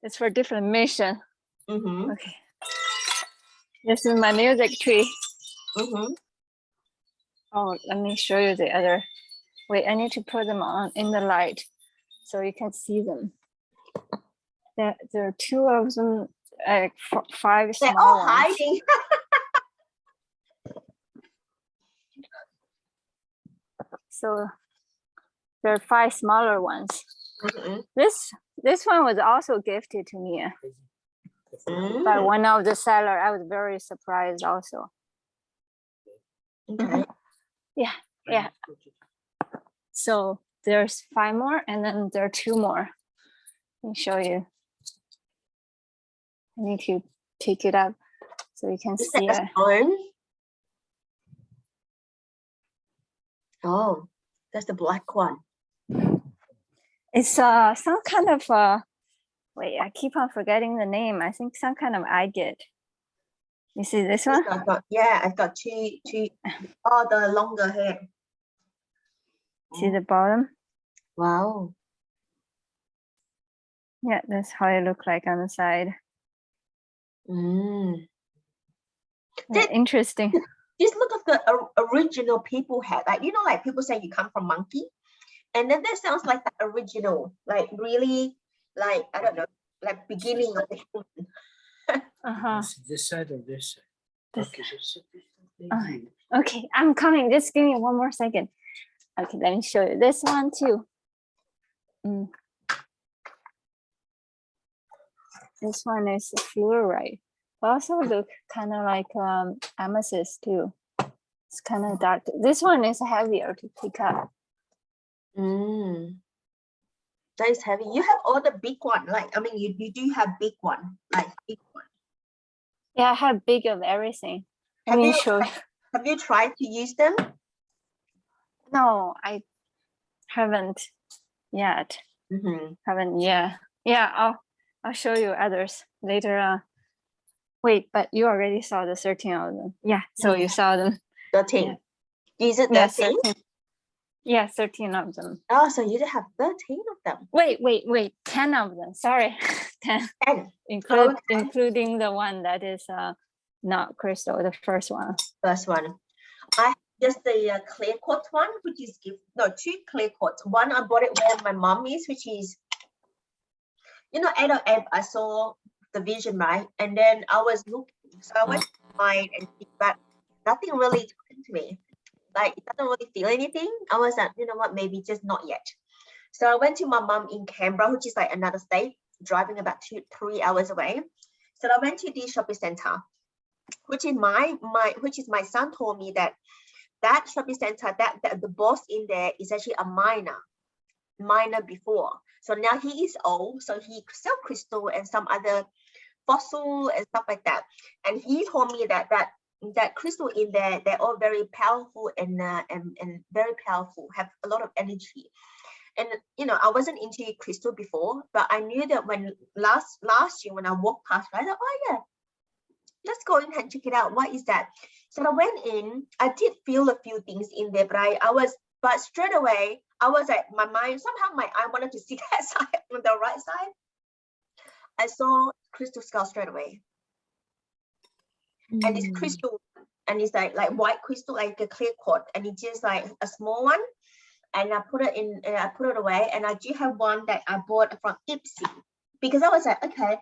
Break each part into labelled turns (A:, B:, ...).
A: It's for different mission.
B: Mm-hmm.
A: Okay. This is my music tree.
B: Mm-hmm.
A: Oh, let me show you the other. Wait, I need to put them on in the light so you can see them. There are two of them, like 5 small
B: They're all
A: ones.
B: hiding.
A: So there are 5 smaller ones.
B: Mm-hmm.
A: This one was also gifted to me by one of the seller. I was very surprised also.
B: Okay.
A: Yeah. So there's 5 more, and then there are 2 more. Let me show you. I need to pick it up so you can
B: Is
A: see
B: that
A: it.
B: a stone? Oh, that's the black one.
A: It's some kind of wait, I keep on forgetting the name. I think some kind of agate. You see this one?
B: I've got two. Oh, the longer head.
A: See the bottom?
B: Wow.
A: Yeah, that's how it looks like on the side. Yeah, interesting.
B: Just look at the original people had. Like, you know, like people say you come from monkey. And then that sounds like the original. Like really, like, I don't know, like beginning of the human.
C: This side or this side?
A: Okay, I'm coming. Just give me 1 more second. Okay, let me show you this one too. This one is fluorite. Also look kind of like amethyst too. It's kind of dark. This one is heavier to pick up.
B: That is heavy. You have all the big one. Like, I mean, you do have big one, like big one.
A: Yeah, I have big of everything.
B: Have you tried to use them?
A: No, I haven't yet. Haven't yet. Yeah, I'll show you others later on. Wait, but you already saw the 13 of them. Yeah, so you saw them.
B: 13. Yeah. Is it 13?
A: Yeah, 13. Yeah, 13 of them.
B: Oh, so you have 13 of them.
A: Wait, 10 of them. Sorry, 10. Including the one that is not crystal, the first one.
B: First one. I have just the clear quartz one, which is 2 clear quartz. One I bought it where my mom is, which is, you know, I saw the vision, right? And then I was looking, so I went to mine and see, but nothing really happened to me. Like, it doesn't really feel anything. I was like, you know what, maybe just not yet. So I went to my mom in Canberra, which is like another state, driving about 2-3 hours away. So I went to the shopping center, which is my son told me that shopping center, that the boss in there is actually a miner before. So now he is old, so he sell crystal and some other fossil and stuff like that. And he told me that crystal in there, they're all very powerful and very powerful, have a lot of energy. And you know, I wasn't into crystal before, but I knew that when last year when I walked past, I thought, oh yeah, let's go in and check it out. What is that? So I went in. I did feel a few things in there, but straight away I was like, my mind somehow my eye wanted to see that side on the right side. I saw crystal skull straight away. And it's crystal, and it's like white crystal, like a clear quartz, and it's just like a small one. And I put it in, and I put it away. And I do have one that I bought from Ipsy, because I was like, okay,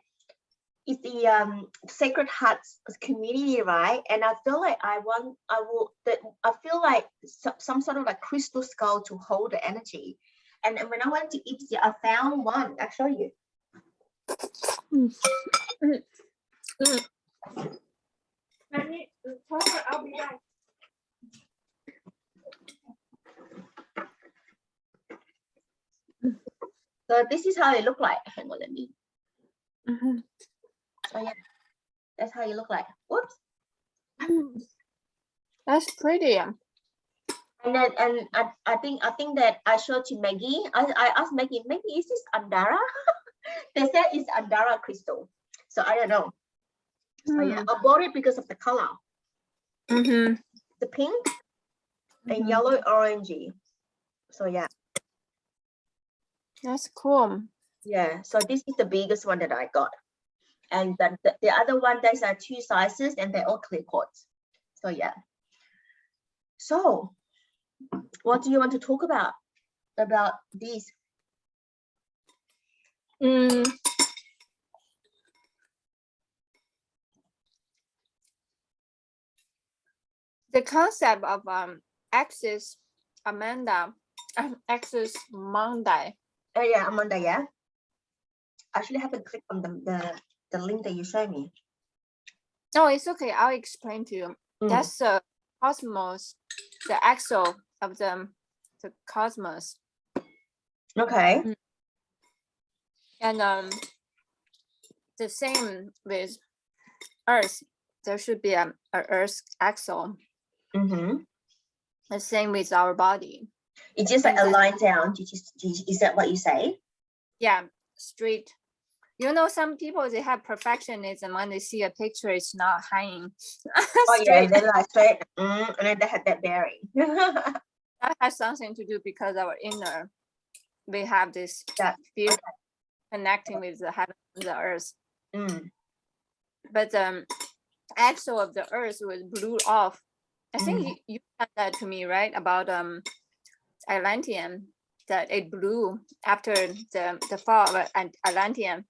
B: it's the Sacred Hearts community, right? And I feel like I feel like some sort of like crystal skull to hold the energy. And when I went to Ipsy, I found one. I'll show you. I'll be back. So this is how it look like. Hang on, let me. So yeah, that's how you look like. Whoops.
A: That's pretty.
B: And then I think that I showed to Maggie. I asked Maggie, is this Andara? They said it's Andara crystal. So I don't know. So yeah, I bought it because of the color. The pink and yellow orangey. So yeah.
A: That's cool.
B: Yeah, so this is the biggest one that I got. And then the other one, there's are 2 sizes and they're all clear quartz. So yeah. So what do you want to talk about these?
A: The concept of axis Monday.
B: Yeah, Amanda, yeah. Actually, I haven't clicked on the link that you showed me.
A: No, it's okay. I'll explain to you. That's the cosmos, the axle of the cosmos.
B: Okay.
A: And the same with Earth. There should be a Earth axle. The same with our body.
B: It's just like a line down. Is that what you say?
A: Yeah, straight. You know, some people, they have perfectionism when they see a picture, it's not hanging.
B: Oh yeah, they're like straight, and then they have that bearing.
A: That has something to do because our inner, we have this feel connecting with the heaven and the earth. But the axle of the earth was blew off. I think you said that to me, right? About Atlantean, that it blew after the fall of Atlantean.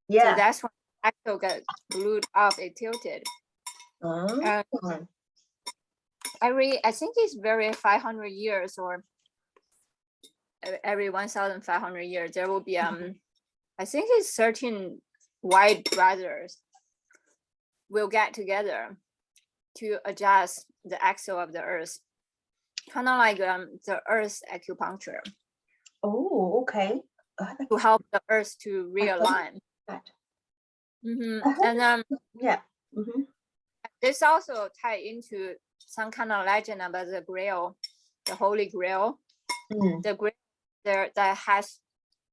B: Yeah.
A: So that's when the axle got blew off, it tilted. I think it's very 500 years or every 1,500 years, there will be, I think it's 13 white brothers will get together to adjust the axle of the earth, kind of like the earth acupuncture.
B: Oh, okay.
A: To help the earth to realign. And
B: yeah.
A: this also tie into some kind of legend about the Grail, the Holy Grail. The Grail there that has,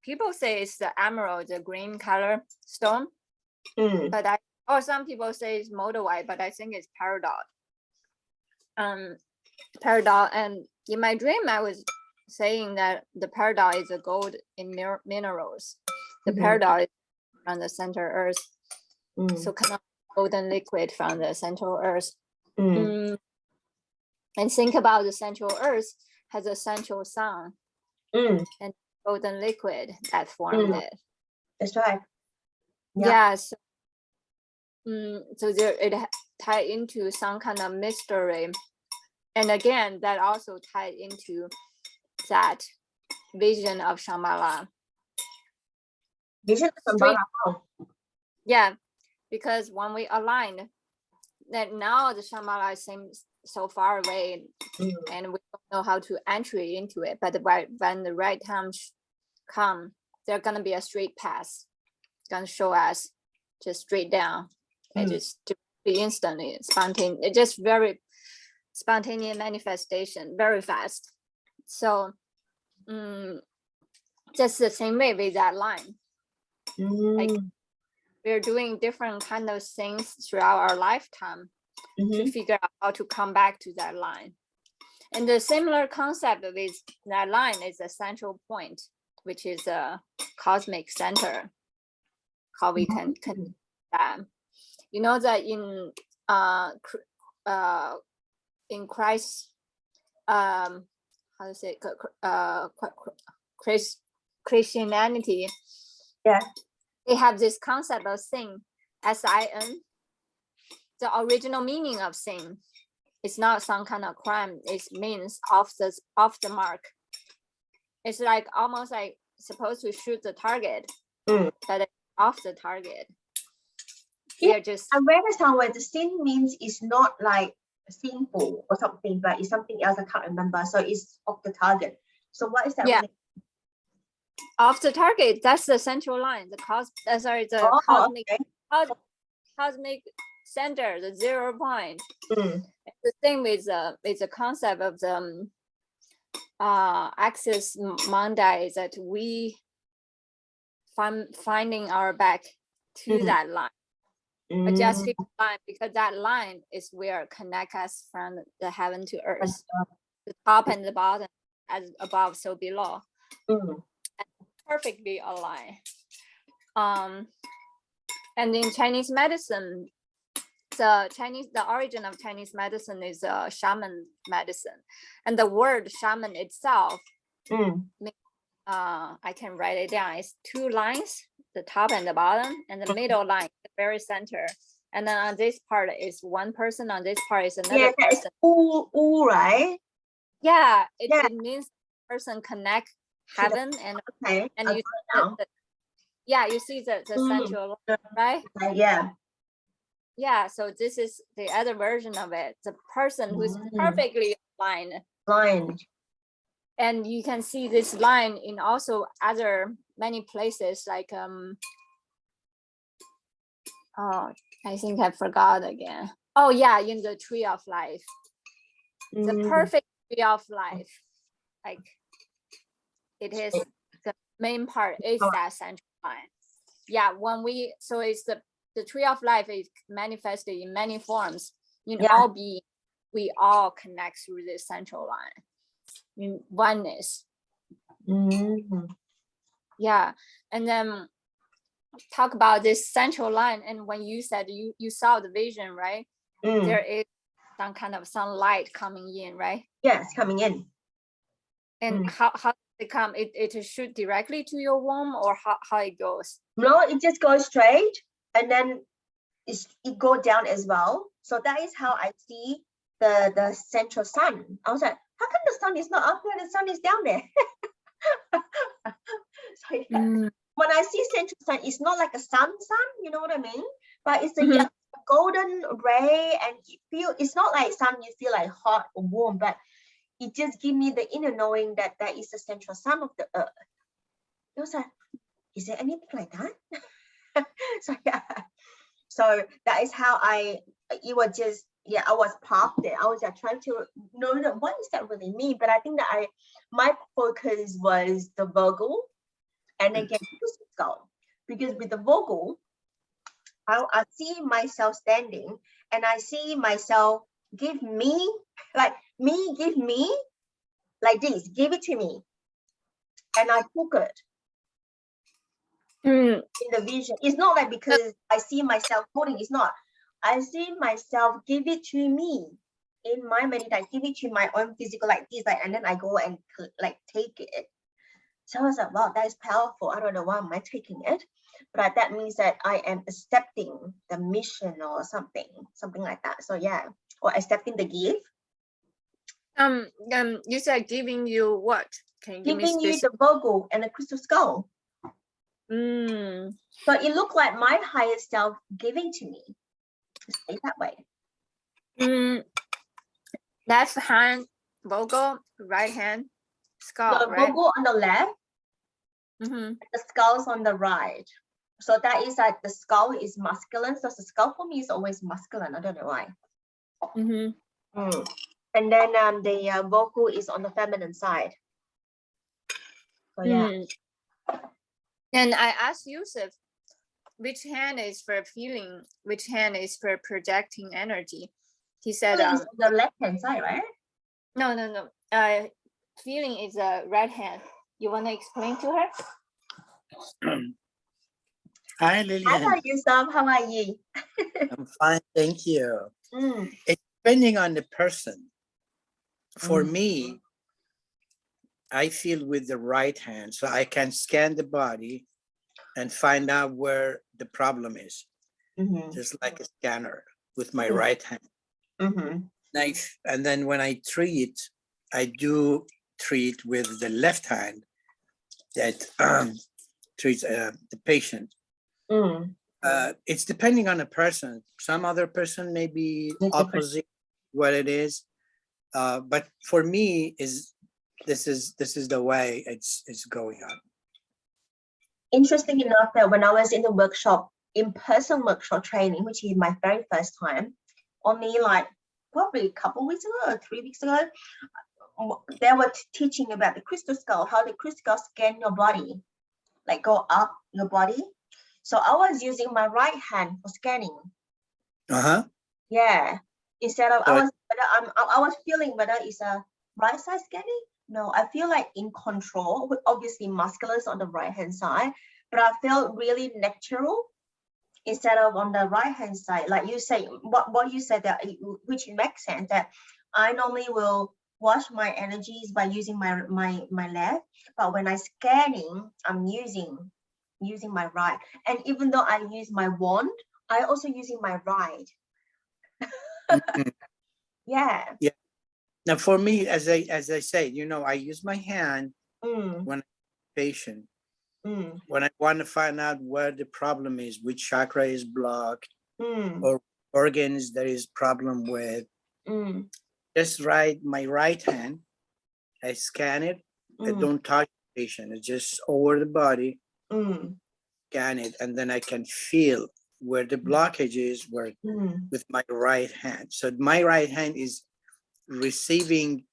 A: people say it's the emerald, the green color stone, but some people say it's molded white, but I think it's peridot. Peridot, and in my dream, I was saying that the peridot is a gold in minerals. The peridot is from the center earth, so kind of golden liquid from the central earth. And think about the central earth has a central sun and golden liquid that formed it.
B: That's right.
A: Yeah. So, so there it tied into some kind of mystery, and again that also tied into that vision of Shambhala.
B: Vision of Shambhala.
A: Yeah, because when we aligned, that now the Shambhala seems so far away, and we don't know how to entry into it. But when the right time come, there's gonna be a straight path, gonna show us just straight down, and just be instantly spontaneous. It's just very spontaneous manifestation, very fast. So, just the same way with that line. Like we're doing different kind of things throughout our lifetime to figure out how to come back to that line. And the similar concept with that line is a central point, which is a cosmic center. How we can connect that. You know that in Christ, how to say, Christianity, they have this concept of sin, S-I-N. The original meaning of sin, it's not some kind of crime. It means off the mark. It's like almost like supposed to shoot the target, but it's off the target.
B: I read somewhere the sin means it's not like sinful or something, but it's something else. I can't remember. So it's off the target. So what is that?
A: Yeah. Off the target. That's the central line. The cosmic center, the 0 point. The thing with the concept of the axis Monday is that we finding our back to that line, adjusting the line, because that line is where connect us from the heaven to earth, the top and the bottom, as above so below. perfectly aligned. And in Chinese medicine, the origin of Chinese medicine is shaman medicine, and the word shaman itself, I can write it down. It's 2 lines, the top and the bottom, and the middle line, the very center. And then on this part is one person, on this part is another person.
B: Ooh, right?
A: Yeah, it means person connect heaven and you you see the central, right? Yeah, so this is the other version of it. The person who's perfectly aligned. And you can see this line in also many places, like oh, I think I forgot again. Oh yeah, in the tree of life. The perfect tree of life. Like it is the main part is that central line. Yeah, so it's the tree of life is manifested in many forms. In all beings, we all connect through this central line in oneness. Yeah, and then talk about this central line. And when you said you saw the vision, right? There is some kind of sunlight coming in, right?
B: Yes, coming in.
A: And how it come? It shoot directly to your womb, or how it goes?
B: No, it just goes straight, and then it go down as well. So that is how I see the central sun. I was like, how come the sun is not up there? The sun is down there. So when I see central sun, it's not like a sun, you know what I mean? But it's a golden ray, and it's not like sun you feel like hot or warm, but it just gives me the inner knowing that that is the central sun of the earth. It was like, is there anything like that? So that is how it was just, I was parked there. I was trying to know that what does that really mean? But I think that my focus was the Virgo and again the skull, because with the Virgo, I see myself standing and I see myself give me like this, give it to me, and I took it. In the vision, it's not like because I see myself holding, it's not. I see myself give it to me in my meditation, give it to my own physical like this, and then I go and like take it. So I was like, wow, that is powerful. I don't know why am I taking it, but that means that I am accepting the mission or something like that. So yeah, or accepting the gift.
A: You said giving you what? Can you give me
B: giving you the Virgo and the crystal skull. So it looked like my higher self giving to me. Say that way.
A: Left hand Virgo, right hand skull.
B: The Virgo on the left, the skull's on the right. So that is like the skull is masculine. So the skull for me is always masculine. I don't know why. And then the Virgo is on the feminine side. So yeah.
A: And I asked Yusuf, which hand is for feeling, which hand is for projecting energy? He said
B: it's on the left hand side, right?
A: No. Feeling is a right hand. You want to explain to her?
C: Hi, Lilian.
B: Hi, Yusuf. How are you?
C: I'm fine, thank you. It's depending on the person. For me, I feel with the right hand, so I can scan the body and find out where the problem is, just like a scanner with my right hand. Nice. And then when I treat, I do treat with the left hand that treats the patient. It's depending on a person. Some other person may be opposite what it is, but for me, this is the way it's going on.
B: Interesting enough that when I was in the workshop, in-person workshop training, which is my very first time, only like probably a couple weeks ago or 3 weeks ago, they were teaching about the crystal skull, how the crystal skull scan your body, like go up your body. So I was using my right hand for scanning. Yeah. Instead of I was feeling whether it's a right side scanning, No, I feel like in control, with obviously muscular on the right hand side, but I felt really natural instead of on the right hand side. Like you say, what you said, that which makes sense, that I normally will wash my energies by using my left, but when I scanning, I'm using my right. And even though I use my wand, I also using my right.
C: Mhm.
B: Yeah.
C: Yeah. Now, for me, as I say, you know, I use my hand when I'm patient. When I want to find out where the problem is, which chakra is blocked, or organs there is problem with, just my right hand, I scan it. I don't touch the patient. It's just over the body, scan it, and then I can feel where the blockage is with my right hand. So my right hand is receiving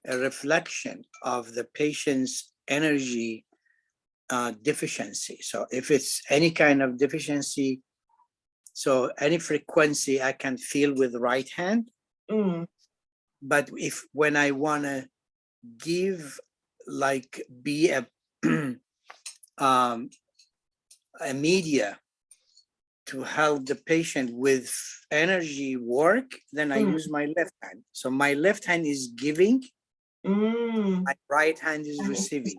C: a reflection of the patient's energy deficiency. So if it's any kind of deficiency, so any frequency I can feel with the right hand. But when I want to give, like, be a media to help the patient with energy work, then I use my left hand. So my left hand is giving, my right hand is receiving.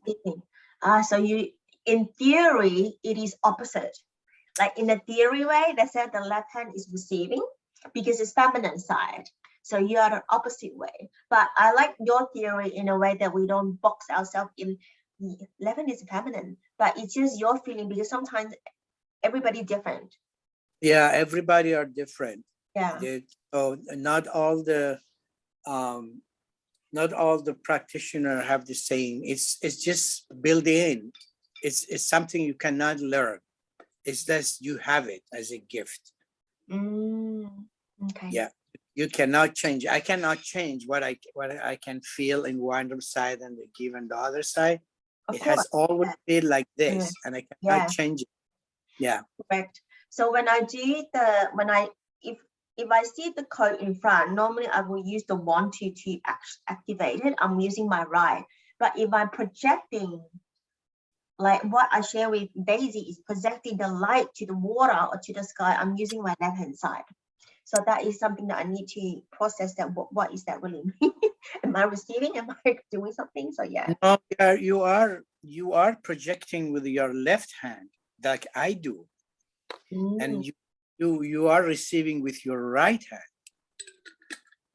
B: So you, in theory, it is opposite. Like in a theory way, they said the left hand is receiving because it's feminine side. So you are the opposite way. But I like your theory in a way that we don't box ourselves in. Left hand is feminine, but it's just your feeling, because sometimes everybody different.
C: Yeah, everybody are different.
B: Yeah.
C: So not all the practitioner have the same. It's just built in. It's something you cannot learn. It's just you have it as a gift.
B: Okay.
C: Yeah, you cannot change. I cannot change what I can feel in one side and give on the other side. It has always been like this, and I cannot change it. Yeah.
B: Correct. So when I do if I see the code in front, normally I will use the wand to activate it. I'm using my right. But if I'm projecting, like what I share with Daisy is projecting the light to the water or to the sky, I'm using my left hand side. So that is something that I need to process, that what is that really mean? Am I receiving? Am I doing something? So yeah.
C: No, you are projecting with your left hand like I do. And you are receiving with your right hand.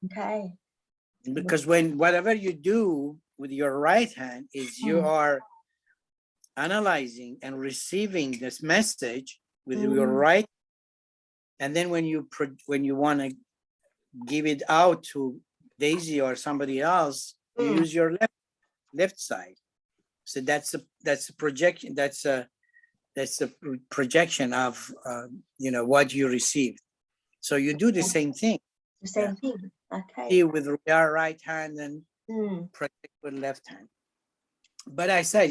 B: Okay.
C: Because whatever you do with your right hand is you are analyzing and receiving this message with your right, and then when you want to give it out to Daisy or somebody else, you use your left side. So that's a projection. That's a projection of what you received. So you do the same thing.
B: The same thing. Okay.
C: See with your right hand and project with left hand. But I said,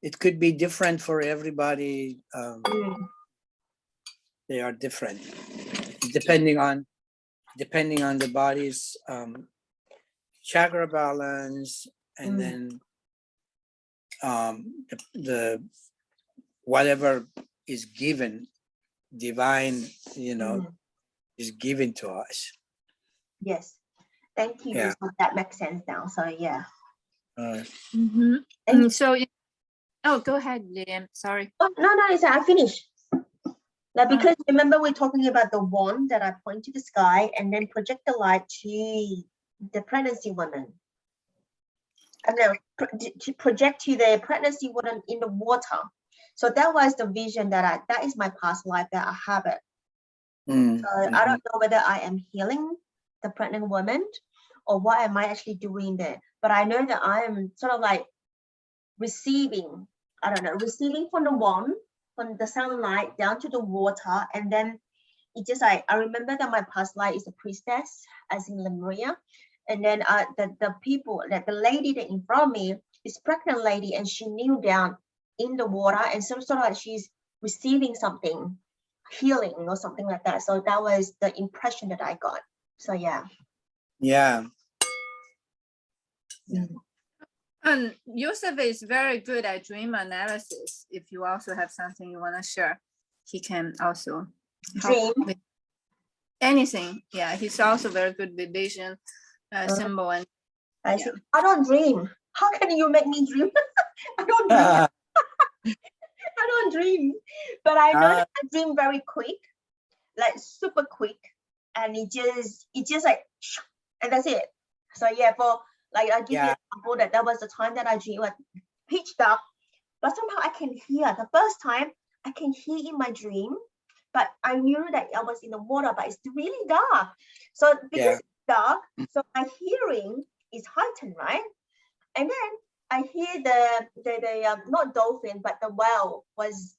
C: it could be different for everybody. They are different depending on the body's chakra balance, and then the whatever is given, divine, is given to us.
B: Yes. Thank you.
C: Yeah.
B: That makes sense now. So yeah.
A: So, oh, go ahead, Lilian. Sorry.
B: Oh, no, I finished. Like, because remember we're talking about the wand that I point to the sky and then project the light to the pregnancy woman. And then to project to the pregnancy woman in the water. So that was the vision that is my past life that I have it. So I don't know whether I am healing the pregnant woman or what am I actually doing there. But I know that I am sort of like receiving from the wand, from the sunlight down to the water. And then it just like, I remember that my past life is a priestess, as in Lemuria. And then the people, like the lady that in front of me is pregnant lady, and she kneeled down in the water, and sort of like she's receiving something, healing or something like that. So that was the impression that I got. So yeah.
C: Yeah.
A: And Yusuf is very good at dream analysis. If you also have something you want to share, he can also
B: Dream.
A: with anything. Yeah, he's also very good with vision, symbol, and
B: I see. I don't dream. How can you make me dream? I don't dream. I don't dream. But I know that I dream very quick, like super quick, and it just like, and that's it. So yeah, for like I give you an example that was the time that I dream like pitch dark, but somehow I can hear. The first time I can hear in my dream, but I knew that I was in the water, but it's really dark. So because it's dark, so my hearing is heightened, right? And then I hear the not dolphin, but the whale was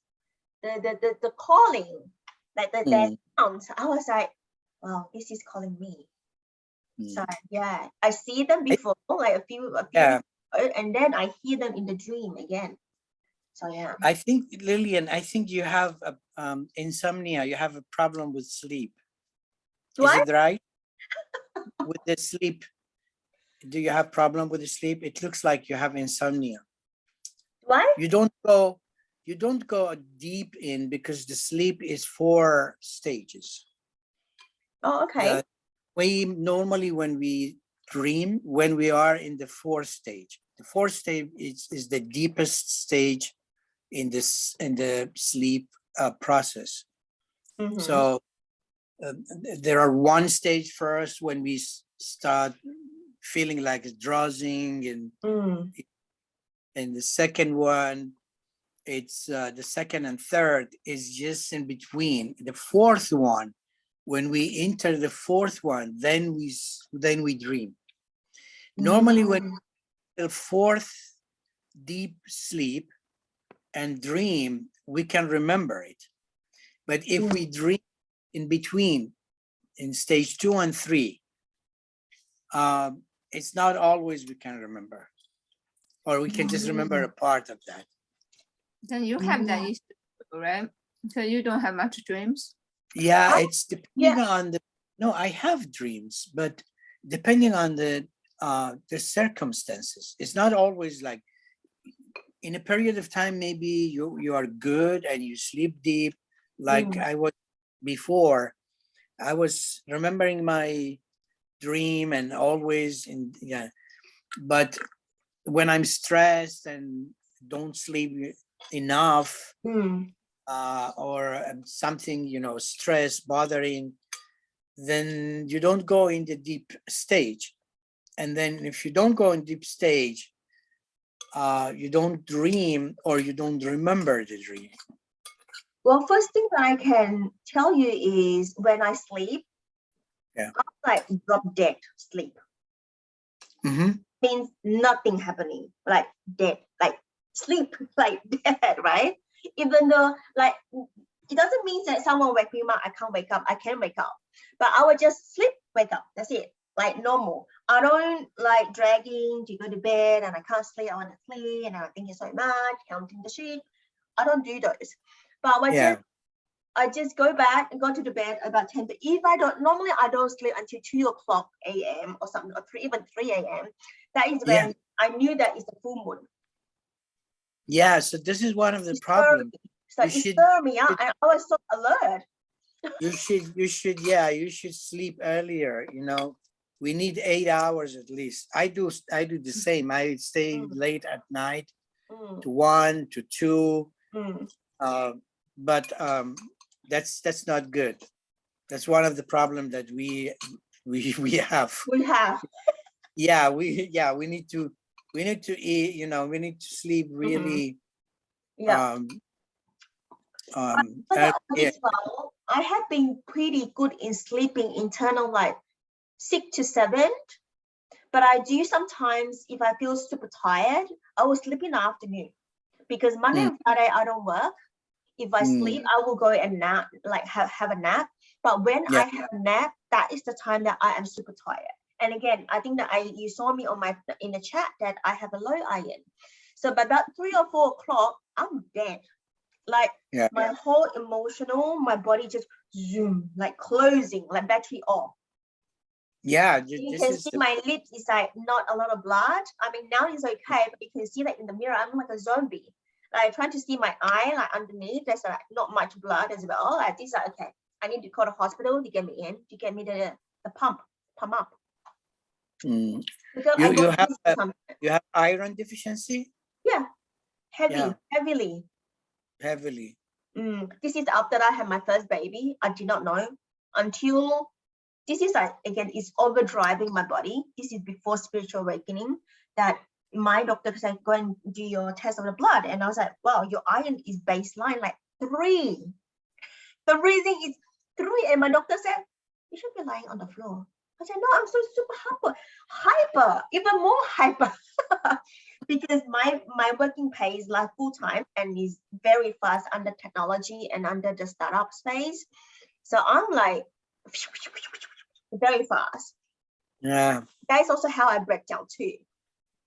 B: the calling, like the sound. I was like, wow, this is calling me. So yeah, I see them before, like a few and then I hear them in the dream again. So yeah.
C: I think, Lilian, I think you have insomnia. You have a problem with sleep. Is it right? With the sleep, do you have problem with the sleep? It looks like you have insomnia.
B: What?
C: You don't go deep in because the sleep is 4 stages.
B: Oh, okay.
C: We normally, when we dream, when we are in the 4th stage, the 4th stage is the deepest stage in the sleep process. So there are 1 stage first when we start feeling like drowsing, and the second one, it's the second and third is just in between. The 4th one, when we enter the 4th one, then we dream. Normally, when the 4th deep sleep and dream, we can remember it. But if we dream in between, in stage 2 and 3, it's not always we can remember, or we can just remember a part of that.
A: Then you have that issue, right? So you don't have much dreams?
C: Yeah, it's depending on no, I have dreams, but depending on the circumstances. It's not always like, in a period of time, maybe you are good and you sleep deep. Like I was before, I was remembering my dream and always but when I'm stressed and don't sleep enough, or something, stress bothering, then you don't go in the deep stage. And then if you don't go in deep stage, you don't dream, or you don't remember the dream.
B: Well, first thing that I can tell you is when I sleep, I'm like drop dead sleep. Means nothing happening, like dead, like sleep, like dead, right? Even though, like, it doesn't mean that someone wake me up, I can't wake up, I can wake up, but I will just sleep, wake up, that's it, like normal. I don't like dragging to go to bed and I can't sleep, I want to sleep and I think it's so much, counting the sheep. I don't do those. But I just go back and go to the bed about 10. But if I don't, normally I don't sleep until 2 o'clock a.m. or something, or even 3 a.m. That is when I knew that it's a full moon.
C: Yeah, so this is one of the problems.
B: So it stirred me up, and I was so alert.
C: You should sleep earlier. We need 8 hours at least. I do the same. I stay late at night to 1 to 2. But that's not good. That's one of the problems that we have. We need to eat, we need to sleep really.
B: I have been pretty good in sleeping internal, like 6 to 7. But I do sometimes, if I feel super tired, I will sleep in the afternoon, because Monday and Friday I don't work. If I sleep, I will go and nap, like have a nap. But when I have a nap, that is the time that I am super tired. And again, I think that you saw me in the chat that I have a low iron. So by about 3 or 4 o'clock, I'm dead. Like my whole emotional, my body just zoom, like closing, like battery off.
C: Yeah,
B: You
C: this
B: can
C: is
B: see my lips is like not a lot of blood. I mean, now it's okay, but you can see like in the mirror, I'm like a zombie. Like trying to see my eye, like underneath, there's like not much blood as well. Like this, like, okay, I need to call the hospital to get me in, to get me the pump up. Because
C: you have iron deficiency?
B: Yeah,
C: Yeah.
B: heavily. This is after I had my first baby. I did not know until this is like, again, it's overdriving my body. This is before spiritual awakening that my doctor said, go and do your test of the blood. And I was like, wow, your iron is baseline like 3. The reason is 3. And my doctor said, you should be lying on the floor. I said, no, I'm so super hyper, even more hyper. Because my working pace like full time and is very fast under technology and under the startup space. So I'm like very fast.
C: Yeah.
B: That's also how I break down too.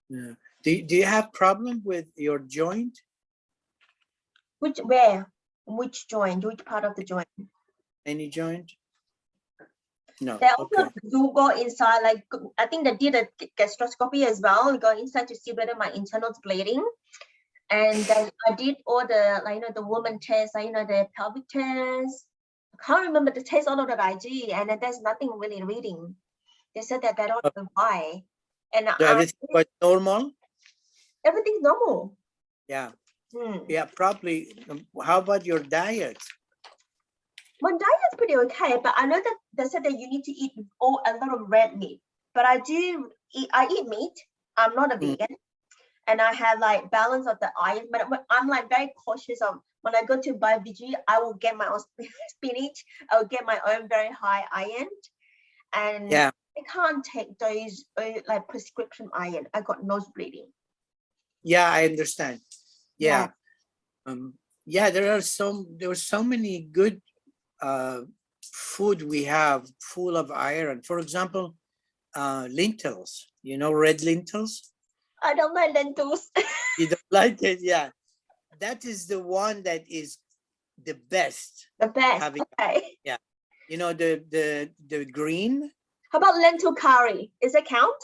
C: Yeah. Do you have problem with your joint?
B: Which joint? Which part of the joint?
C: Any joint? No.
B: They also do go inside, like I think they did a gastroscopy as well. We go inside to see whether my internal's bleeding. And then I did all the, like, you know, the woman test, like, you know, the pelvic test. I can't remember the test all of that I did, and then there's nothing really reading. They said that they don't know why. And
C: So everything was normal?
B: Everything's normal.
C: Yeah. Yeah, probably. How about your diet?
B: My diet's pretty okay, but I know that they said that you need to eat a lot of red meat. But I eat meat. I'm not a vegan. And I have like balance of the iron, but I'm like very cautious of when I go to buy veggie, I will get my own spinach. I will get my own very high iron. And I can't take those like prescription iron. I got nose bleeding.
C: Yeah, I understand. Yeah. Yeah, there were so many good food we have full of iron. For example, lentils, you know, red lentils.
B: I don't like lentils.
C: You don't like it? Yeah. That is the one that is the best.
B: The best. Okay.
C: Yeah. You know, the green.
B: How about lentil curry? Is it count?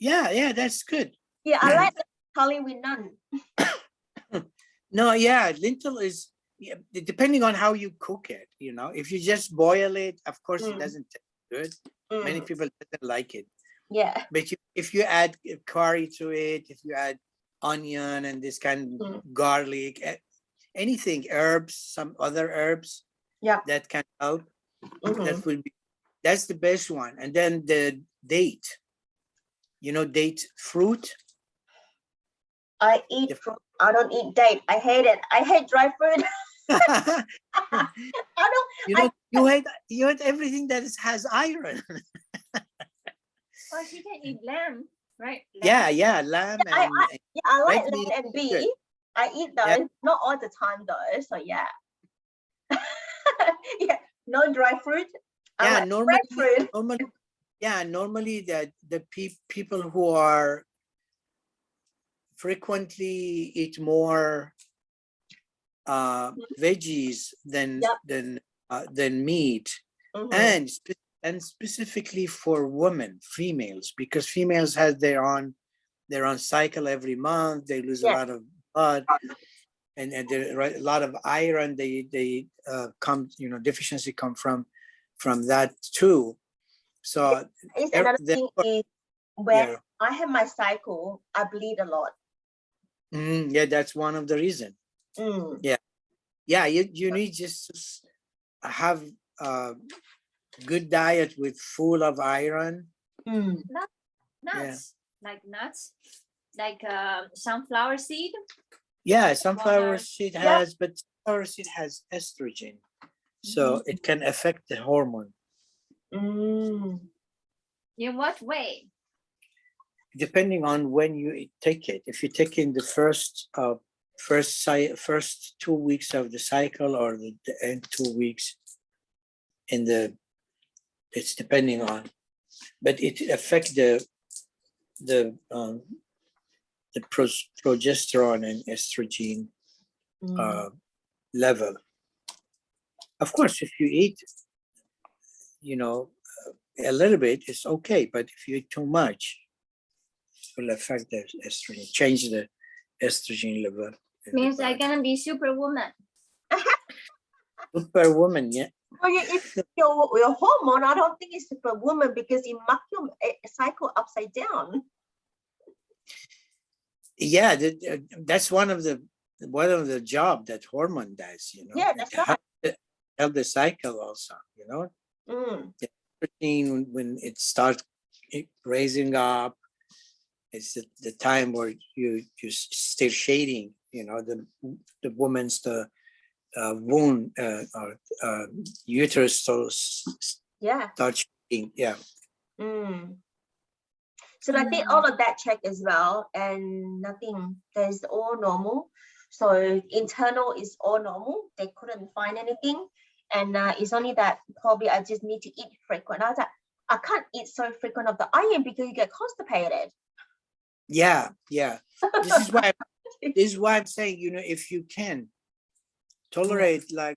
C: Yeah, that's good.
B: Yeah, I like curry with none.
C: No, yeah, lentil is, depending on how you cook it, you know, if you just boil it, of course it doesn't taste good. Many people doesn't like it.
B: Yeah.
C: But if you add curry to it, if you add onion and this kind of garlic, anything, herbs, some other herbs, that can help. That's the best one. And then the date, you know, date fruit.
B: I eat fruit. I don't eat date. I hate it. I hate dry fruit. I don't.
C: You hate everything that has iron.
A: Well, you can eat lamb, right?
C: Lamb. Yeah, lamb.
B: I like lamb and beef. I eat those, not all the time though. So yeah. Yeah, no dry fruit.
C: Yeah, normally the people who are frequently eat more veggies than meat, and specifically for women, females, because females have their own cycle every month. They lose a lot of blood, and there a lot of iron. They come, you know, deficiency come from that too. So
B: another thing is when I have my cycle, I bleed a lot.
C: Yeah, that's one of the reasons. Yeah, you need just have good diet with full of iron.
A: Nuts, like sunflower seed.
C: Yeah, sunflower seed has, but sunflower seed has estrogen, so it can affect the hormone.
A: In what way?
C: Depending on when you take it. If you take in the first 2 weeks of the cycle, or the end 2 weeks in it's depending on, but it affects the progesterone and estrogen level. Of course, if you eat, you know, a little bit is okay, but if you eat too much, it will affect the estrogen, change the estrogen level.
A: Means I'm gonna be superwoman.
C: Superwoman, yeah.
B: Well, if your hormone, I don't think it's superwoman because it marks your cycle upside down.
C: Yeah, that's one of the job that hormone does, you know.
B: Yeah, that's right.
C: Help the cycle also, you know. The protein, when it starts raising up, it's the time where you still shading, you know, the woman's womb or uterus start shading. Yeah.
B: So I think all of that check as well, and nothing. There's all normal. So internal is all normal. They couldn't find anything, and it's only that probably I just need to eat frequent. I was like, I can't eat so frequent of the iron because you get constipated.
C: Yeah. This is why I'm saying, you know, if you can tolerate like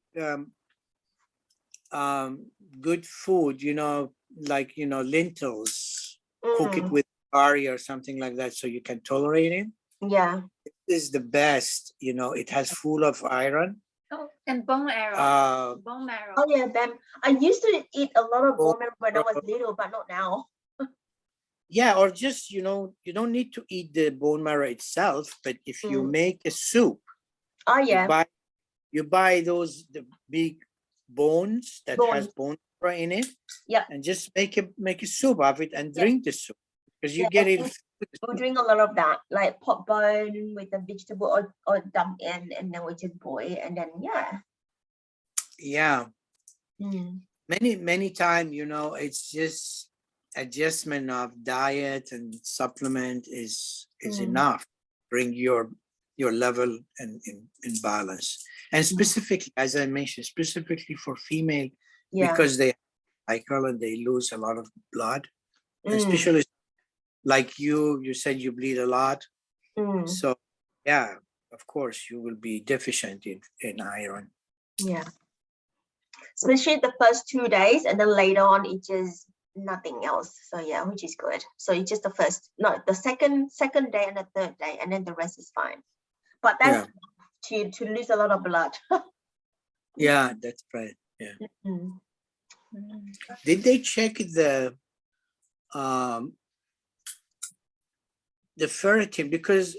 C: good food, you know, like, you know, lentils, cook it with curry or something like that, so you can tolerate it.
B: Yeah,
C: it is the best, you know. It has full of iron.
A: Oh, and bone marrow. Bone marrow.
B: oh yeah, Ben. I used to eat a lot of bone marrow when I was little, but not now.
C: Yeah, or just, you know, you don't need to eat the bone marrow itself, but if you make a soup, you buy the big bones that has bone marrow in it, and just make a soup of it and drink the soup, because you get it.
B: We drink a lot of that, like pot bone with the vegetable or dump in, and then we just boil, and then
C: many times, you know, it's just adjustment of diet and supplement is enough to bring your level in balance. And specifically, as I mentioned, specifically for female, because they cycle and they lose a lot of blood, especially like you said you bleed a lot. So yeah, of course you will be deficient in iron.
B: Yeah, especially the first 2 days, and then later on it's just nothing else. So yeah, which is good. So it's just the second day and the third day, and then the rest is fine. But that's to lose a lot of blood.
C: Yeah, that's right. Yeah. Did they check the ferritin, because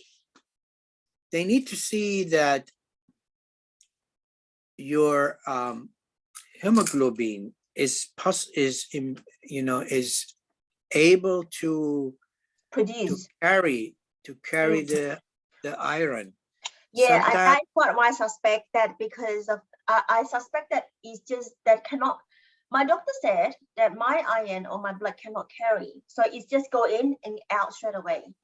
C: they need to see that your hemoglobin is able to
B: produce
C: carry the iron.
B: Yeah, and that's what I suspect, that because of I suspect that it's just that cannot. My doctor said that my iron or my blood cannot carry, so it's just go in and out straight away.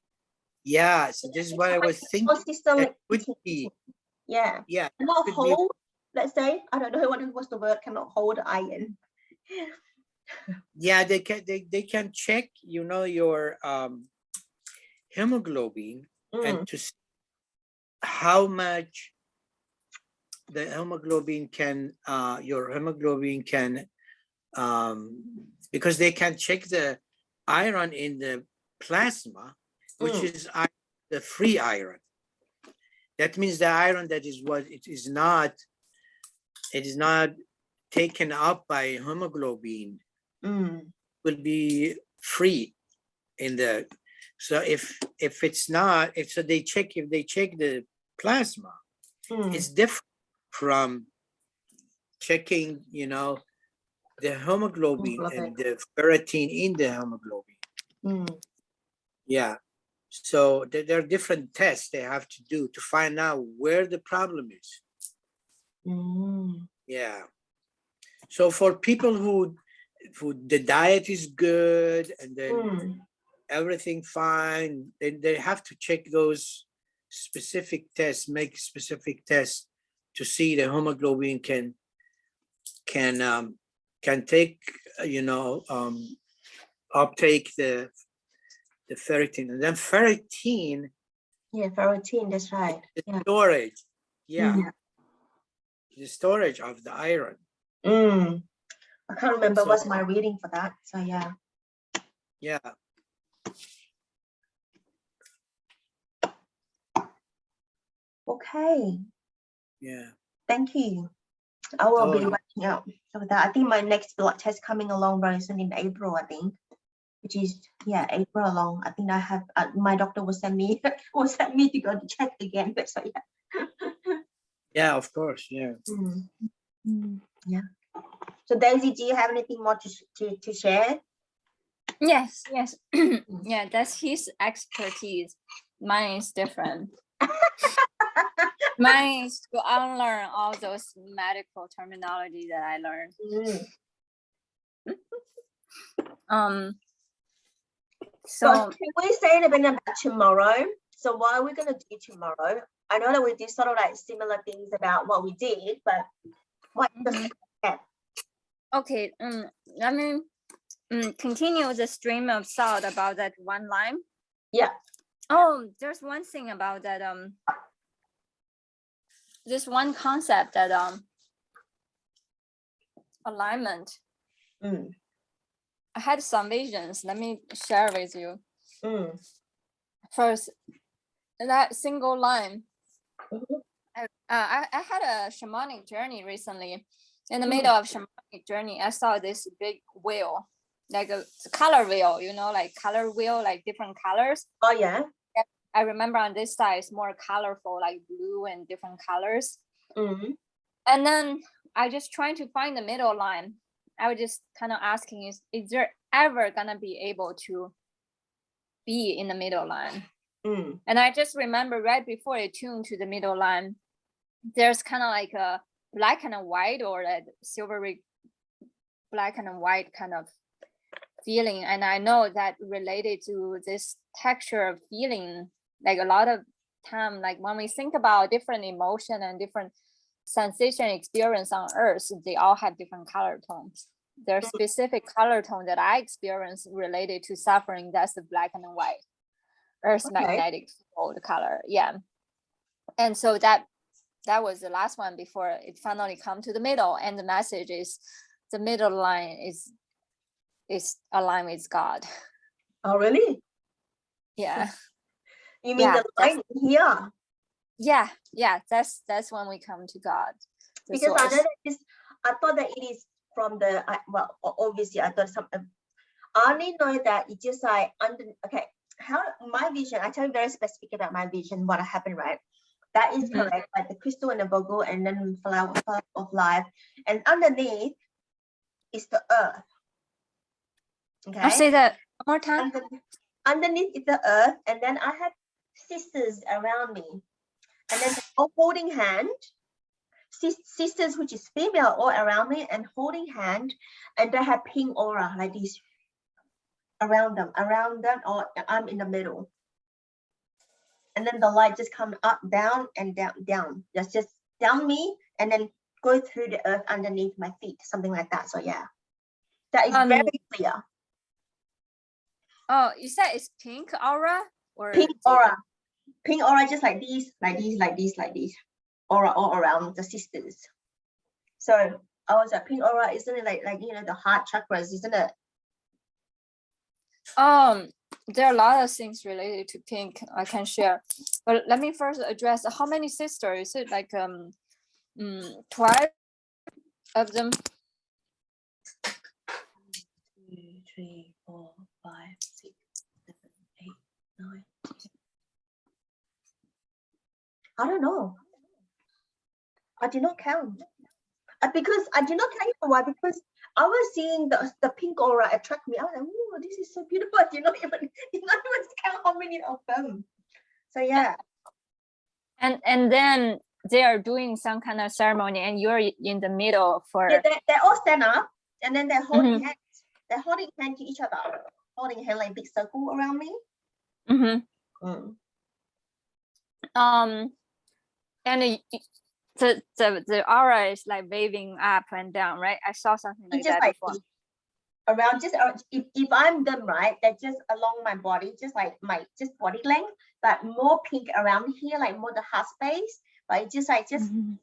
C: Yeah, so this is what I was thinking.
B: Yeah. Cannot hold. Let's say, I don't know what's the word. Cannot hold iron.
C: Yeah, they can check, you know, your hemoglobin and to see how much the hemoglobin can your hemoglobin can because they can check the iron in the plasma, which is the free iron. That means the iron that is what it is not taken up by hemoglobin will be free in the. So if it's not, if they check the plasma, it's different from checking, you know, the hemoglobin and the ferritin in the hemoglobin. Yeah. So there are different tests they have to do to find out where the problem is. Yeah. So for people who the diet is good and then everything fine, then they have to check those specific tests, make specific tests to see the hemoglobin can take, you know, uptake the ferritin, and then ferritin.
B: Yeah, ferritin. That's right.
C: The storage. Yeah. The storage of the iron.
B: I can't remember
C: So-
B: what's my reading for that. So yeah.
C: Yeah.
B: Okay.
C: Yeah.
B: Thank you. I will be
C: Oh,
B: watching out for that. I think my next blood test coming along very soon in April, I think, which is April along. I think I have my doctor will send me to go to check again. But so yeah.
C: yeah, of course. Yeah.
B: Yeah. So Daisy, do you have anything more to share?
A: Yes. Yeah, that's his expertise. Mine is different. Mine is to unlearn all those medical terminology that I learned.
B: So
A: So
B: can we say a bit about tomorrow? So what are we gonna do tomorrow? I know that we did sort of like similar things about what we did, but what
A: okay, let me continue the stream of thought about that one line.
B: Yeah.
A: Oh, there's one thing about that this one concept that alignment. I had some visions. Let me share with you. First, that single line. I had a shamanic journey recently. In the middle of shamanic journey, I saw this big wheel, like a color wheel, you know, like color wheel, like different colors.
B: Oh yeah.
A: I remember on this side it's more colorful, like blue and different colors. And then I just trying to find the middle line. I was just kind of asking, is there ever gonna be able to be in the middle line? And I just remember right before I tuned to the middle line, there's kind of like a black and white or a silvery black and white kind of feeling. And I know that related to this texture of feeling, like a lot of time, like when we think about different emotion and different sensation experience on earth, they all have different color tones. There's specific color tone that I experience related to suffering. That's the black and white, earth's magnetic field color. Yeah. And so that was the last one before it finally come to the middle. And the message is the middle line is aligned with God.
B: Oh really?
A: Yeah.
B: You mean the line here? Yeah.
A: That's when we come to God.
B: Because I know that I thought that it is from the well, obviously I thought some. I only know that it's just like how my vision. I tell you very specific about my vision. What happened, right? That is correct. Like the crystal and the bogle, and then flower of life, and underneath is the earth. Okay.
A: I'll say that one more time.
B: Underneath is the earth, and then I have sisters around me, and then they're all holding hand. Sisters, which is female, all around me and holding hand, and they have pink aura like this around them, or I'm in the middle. And then the light just comes up, down, and down. That's just down me, and then go through the earth underneath my feet, something like that. So yeah, that is very clear.
A: Oh, you said it's pink aura or
B: pink aura? Pink aura, just like these, aura all around the sisters. So I was like, pink aura, isn't it like you know the heart chakras, isn't it?
A: There are a lot of things related to pink I can share, but let me first address how many sisters. Is it like 12 of them?
B: 2, 3, 4, 5, 6, 7, 8, 9, 10. I don't know. I did not count. Because I did not count. Why? Because I was seeing the pink aura attract me. I was like, oh, this is so beautiful. You not even count how many of them. So yeah.
A: And then they are doing some kind of ceremony, and you're in the middle for.
B: Yeah, they all stand up, and then they're holding hands. They're holding hands to each other, holding hand like big circle around me.
A: And the aura is like waving up and down, right? I saw something like that before.
B: Around if I'm them, right, they're just along my body, just like my body length, but more pink around here, like more the heart space, but it's just like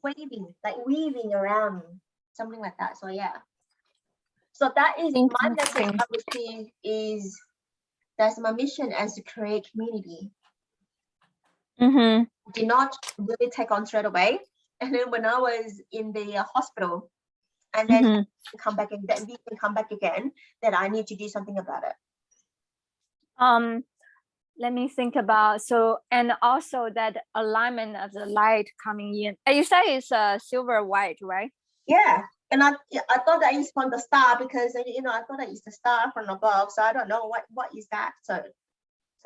B: waving, like weaving around, something like that. So yeah. So that is
A: Think,
B: my message
A: think.
B: I receive is that's my mission as to create community.
A: Mm-hmm.
B: Did not really take on straight away. And then when I was in the hospital, and then come back and then we can come back again, that I need to do something about it.
A: Let me think about, so, and also that alignment of the light coming in. You said it's silver white, right?
B: Yeah, and I thought that is from the star, because I thought that is the star from above, so I don't know what is that. So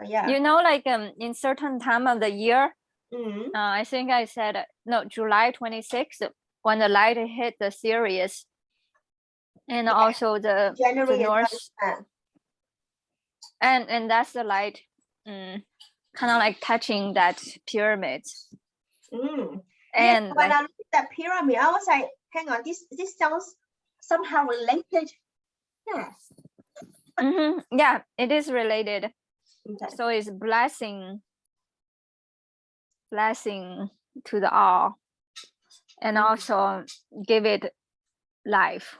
B: yeah.
A: You know, like in certain time of the year, I think I said no, July 26th, when the light hit the Sirius, and also the
B: January
A: north, and that's the light, kind of like touching that pyramid.
B: And when I looked at that pyramid, I was like, hang on, this sounds somehow related. Yeah.
A: Yeah, it is related.
B: Okay.
A: So it's blessing to the all, and also give it life,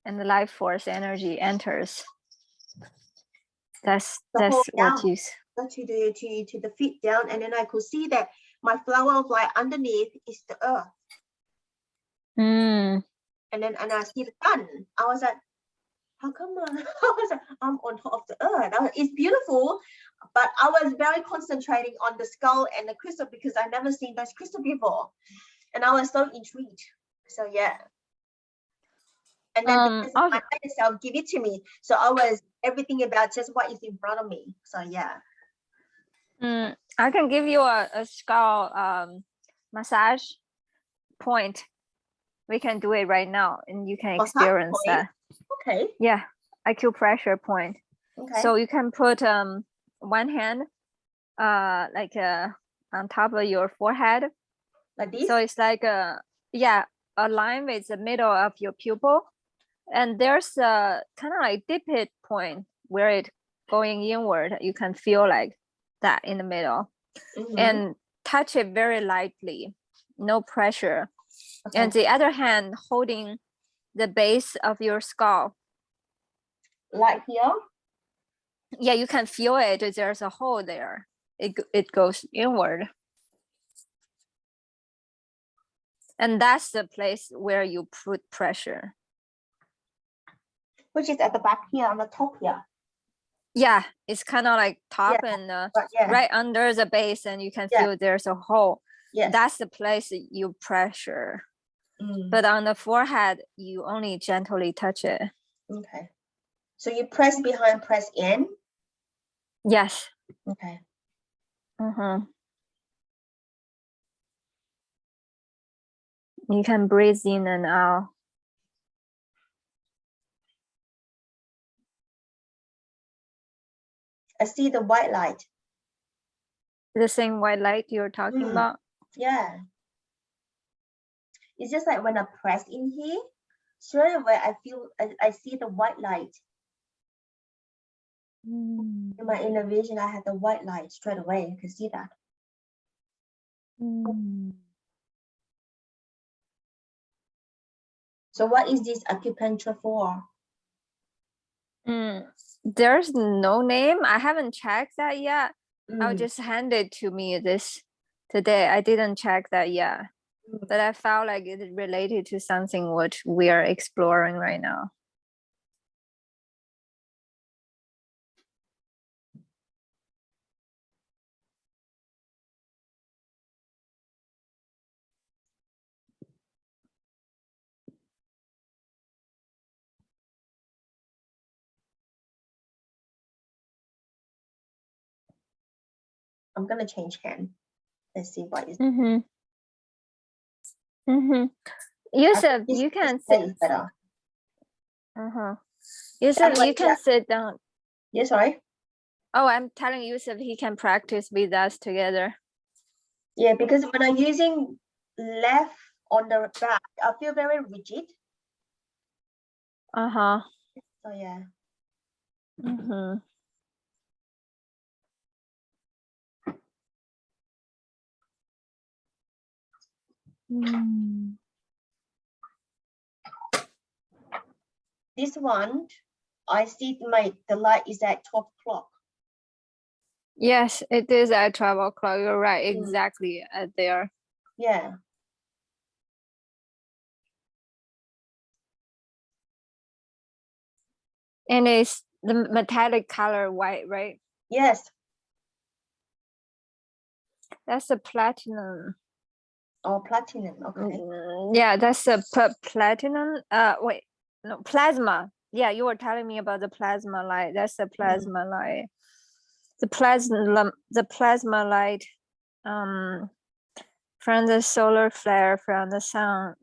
A: and the life force energy enters. That's what you
B: to the feet down, and then I could see that my flower of light underneath is the earth. And I see the sun. I was like, how come I'm on top of the earth? It's beautiful, but I was very concentrating on the skull and the crystal because I never seen those crystal before, and I was so intrigued. So yeah. And then my self give it to me, so I was everything about just what is in front of me. So yeah.
A: I can give you a skull massage point. We can do it right now, and you can experience that.
B: Okay.
A: Yeah, acupressure point.
B: Okay.
A: So you can put one hand like on top of your forehead,
B: like this.
A: So it's like align with the middle of your pupil, and there's a kind of like dipped point where it going inward. You can feel like that in the middle, and touch it very lightly, no pressure. And the other hand holding the base of your skull.
B: Like here?
A: Yeah, you can feel it. There's a hole there. It goes inward. And that's the place where you put pressure.
B: Which is at the back here, on the top here.
A: Yeah, it's kind of like top and right under the base, and you can feel there's a hole.
B: Yes.
A: That's the place you pressure. But on the forehead, you only gently touch it.
B: Okay. So you press behind, press in?
A: Yes.
B: Okay.
A: You can breathe in and out.
B: I see the white light.
A: The same white light you're talking about?
B: Yeah. It's just like when I press in here, straight away I see the white light. In my inner vision, I had the white light straight away. I could see that. So what is this acupuncture for?
A: There's no name. I haven't checked that yet. I'll just hand it to me this today. I didn't check that yet. But I felt like it's related to something which we are exploring right now.
B: I'm gonna change hand. Let's see what is.
A: Yusuf, you can sit.
B: Better.
A: Yusuf, you can sit down.
B: Yeah, sorry.
A: Oh, I'm telling Yusuf he can practice with us together.
B: Yeah, because when I'm using left on the back, I feel very rigid. So yeah. this one, I see the light is at 12 o'clock.
A: Yes, it is at 12 o'clock. You're right, exactly at there.
B: Yeah.
A: And it's the metallic color white, right?
B: Yes.
A: That's the platinum.
B: Oh, platinum. Okay.
A: Yeah, that's a platinum. Wait, no, plasma. Yeah, you were telling me about the plasma light. That's the plasma light. The plasma light, from the solar flare from the sun.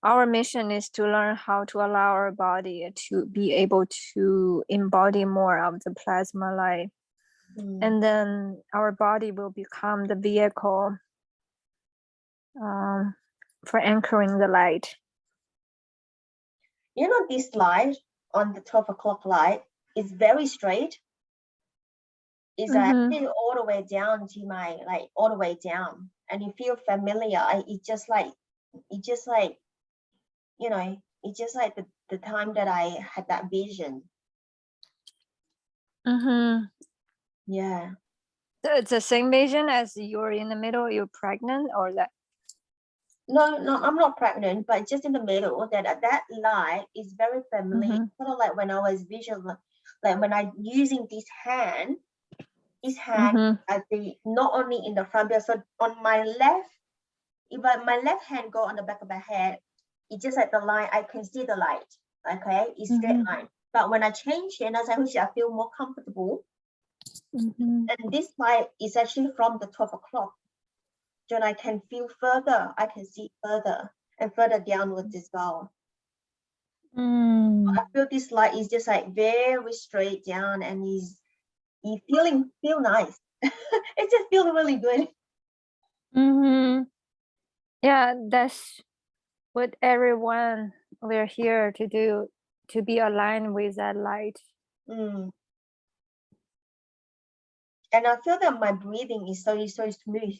A: Our mission is to learn how to allow our body to be able to embody more of the plasma light. And then our body will become the vehicle for anchoring the light.
B: You know, this light on the 12 o'clock light is very straight. It's actually all the way down to my, like, all the way down. And you feel familiar. It's just like, you know, it's just like the time that I had that vision. Yeah.
A: So it's the same vision as you're in the middle, you're pregnant, or that?
B: No, I'm not pregnant, but just in the middle, that light is very familiar. Sort of like when I was visual, like when I using this hand at the, not only in the front, but so on my left, if my left hand go on the back of my head, it's just like the line, I can see the light, okay? It's straight line. But when I change it, as I feel more comfortable. And this light is actually from the 12 o'clock. Then I can feel further, I can see further and further downwards as well. I feel this light is just like very straight down, and you feel nice. It just feels really good.
A: Yeah, that's what everyone we're here to do, to be aligned with that light.
B: And I feel that my breathing is so smooth.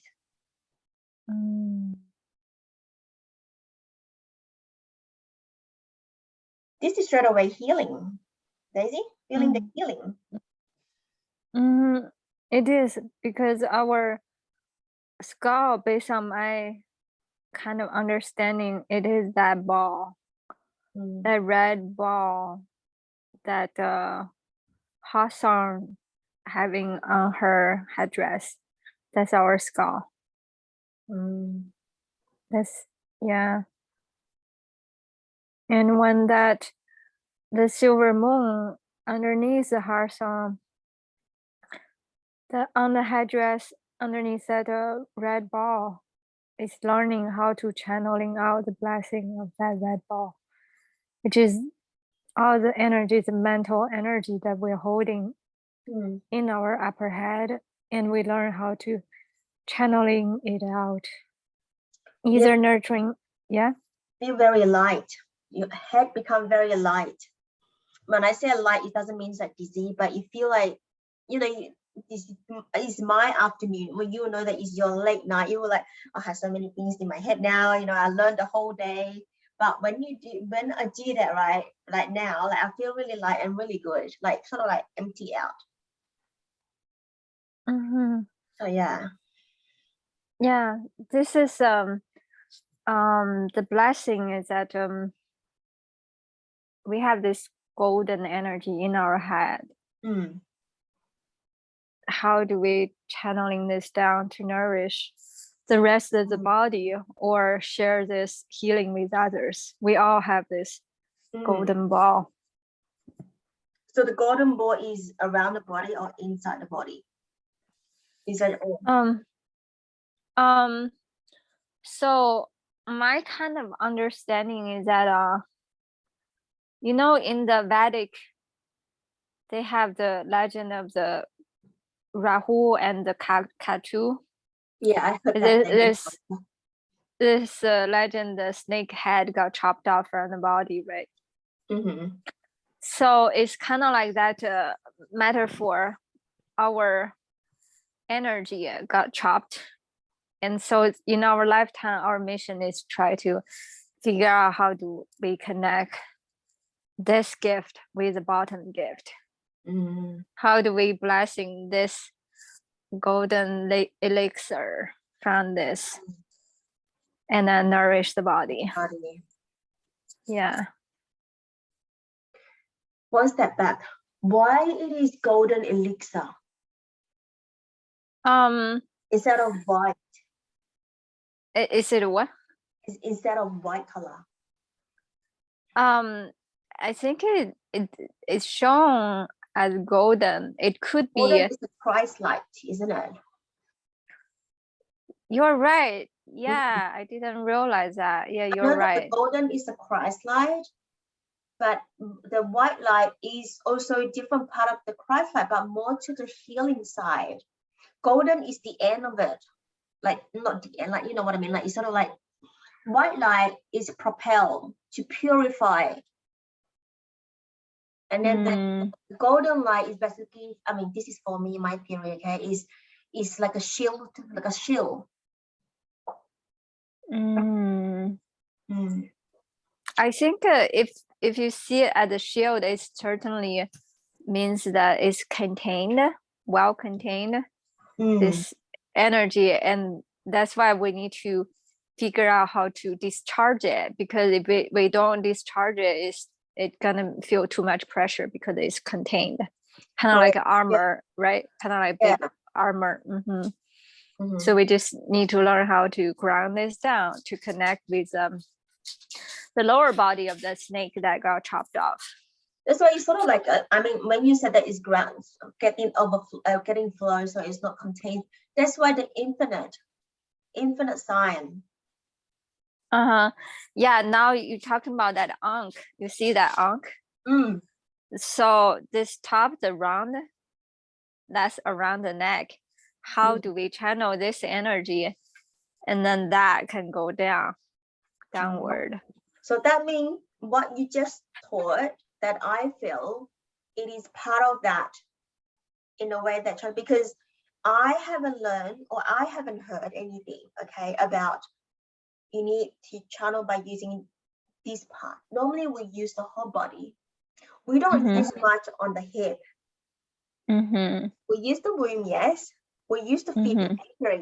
B: This is straight away healing. Daisy, feeling the healing.
A: It is, because our skull, based on my kind of understanding, it is that ball, that red ball that Hawthorne having on her headdress. That's our skull. That's, yeah. And when the silver moon underneath the Hawthorne, on the headdress underneath that red ball, is learning how to channeling out the blessing of that red ball, which is all the energy, the mental energy that we're holding in our upper head, and we learn how to channeling it out, either nurturing.
B: Feel very light. Your head become very light. When I say light, it doesn't mean like dizzy, but you feel like, you know, this is my afternoon, when you know that it's your late night. You were like, I have so many things in my head now, you know, I learned the whole day. But when I do that right now, like I feel really light and really good, like sort of like empty out. So yeah,
A: this is the blessing is that we have this golden energy in our head. How do we channeling this down to nourish the rest of the body, or share this healing with others? We all have this golden ball.
B: So the golden ball is around the body or inside the body? Is that all?
A: So my kind of understanding is that you know, in the Vedic, they have the legend of the Rahu and the Ketu.
B: Yeah, I heard that.
A: This legend, the snake head got chopped off from the body, right? So it's kind of like that metaphor. Our energy got chopped, and so in our lifetime, our mission is try to figure out how do we connect this gift with the bottom gift. How do we blessing this golden elixir from this and then nourish the body? Yeah.
B: One step back. Why it is golden elixir instead of white?
A: Is it what?
B: Instead of white color.
A: I think it's shown as golden. It could be.
B: Golden is the Christ light, isn't it?
A: You're right. Yeah, I didn't realize that. Yeah, you're right.
B: The golden is the Christ light, but the white light is also a different part of the Christ light, but more to the healing side. Golden is the end of it, like not the end, like you know what I mean. Like it's sort of like white light is propelled to purify, and then the golden light is basically, I mean, this is for me, my theory, okay, is like a shield, like a shield.
A: I think if you see it as a shield, it certainly means that it's contained, well contained, this energy, and that's why we need to figure out how to discharge it, because if we don't discharge it, it's gonna feel too much pressure because it's contained, kind of like armor, right? Kind of like big armor. So we just need to learn how to ground this down to connect with the lower body of the snake that got chopped off.
B: That's why it's sort of like, I mean, when you said that it's ground, getting flow, so it's not contained. That's why the infinite sign.
A: Yeah, now you're talking about that ankh. You see that ankh? So this top, the round, that's around the neck. How do we channel this energy? And then that can go downward.
B: So that means what you just taught, that I feel it is part of that in a way that, because I haven't learned or I haven't heard anything, okay, about you need to channel by using this part. Normally we use the whole body. We don't use much on the hip. We use the womb, yes. We use the feet,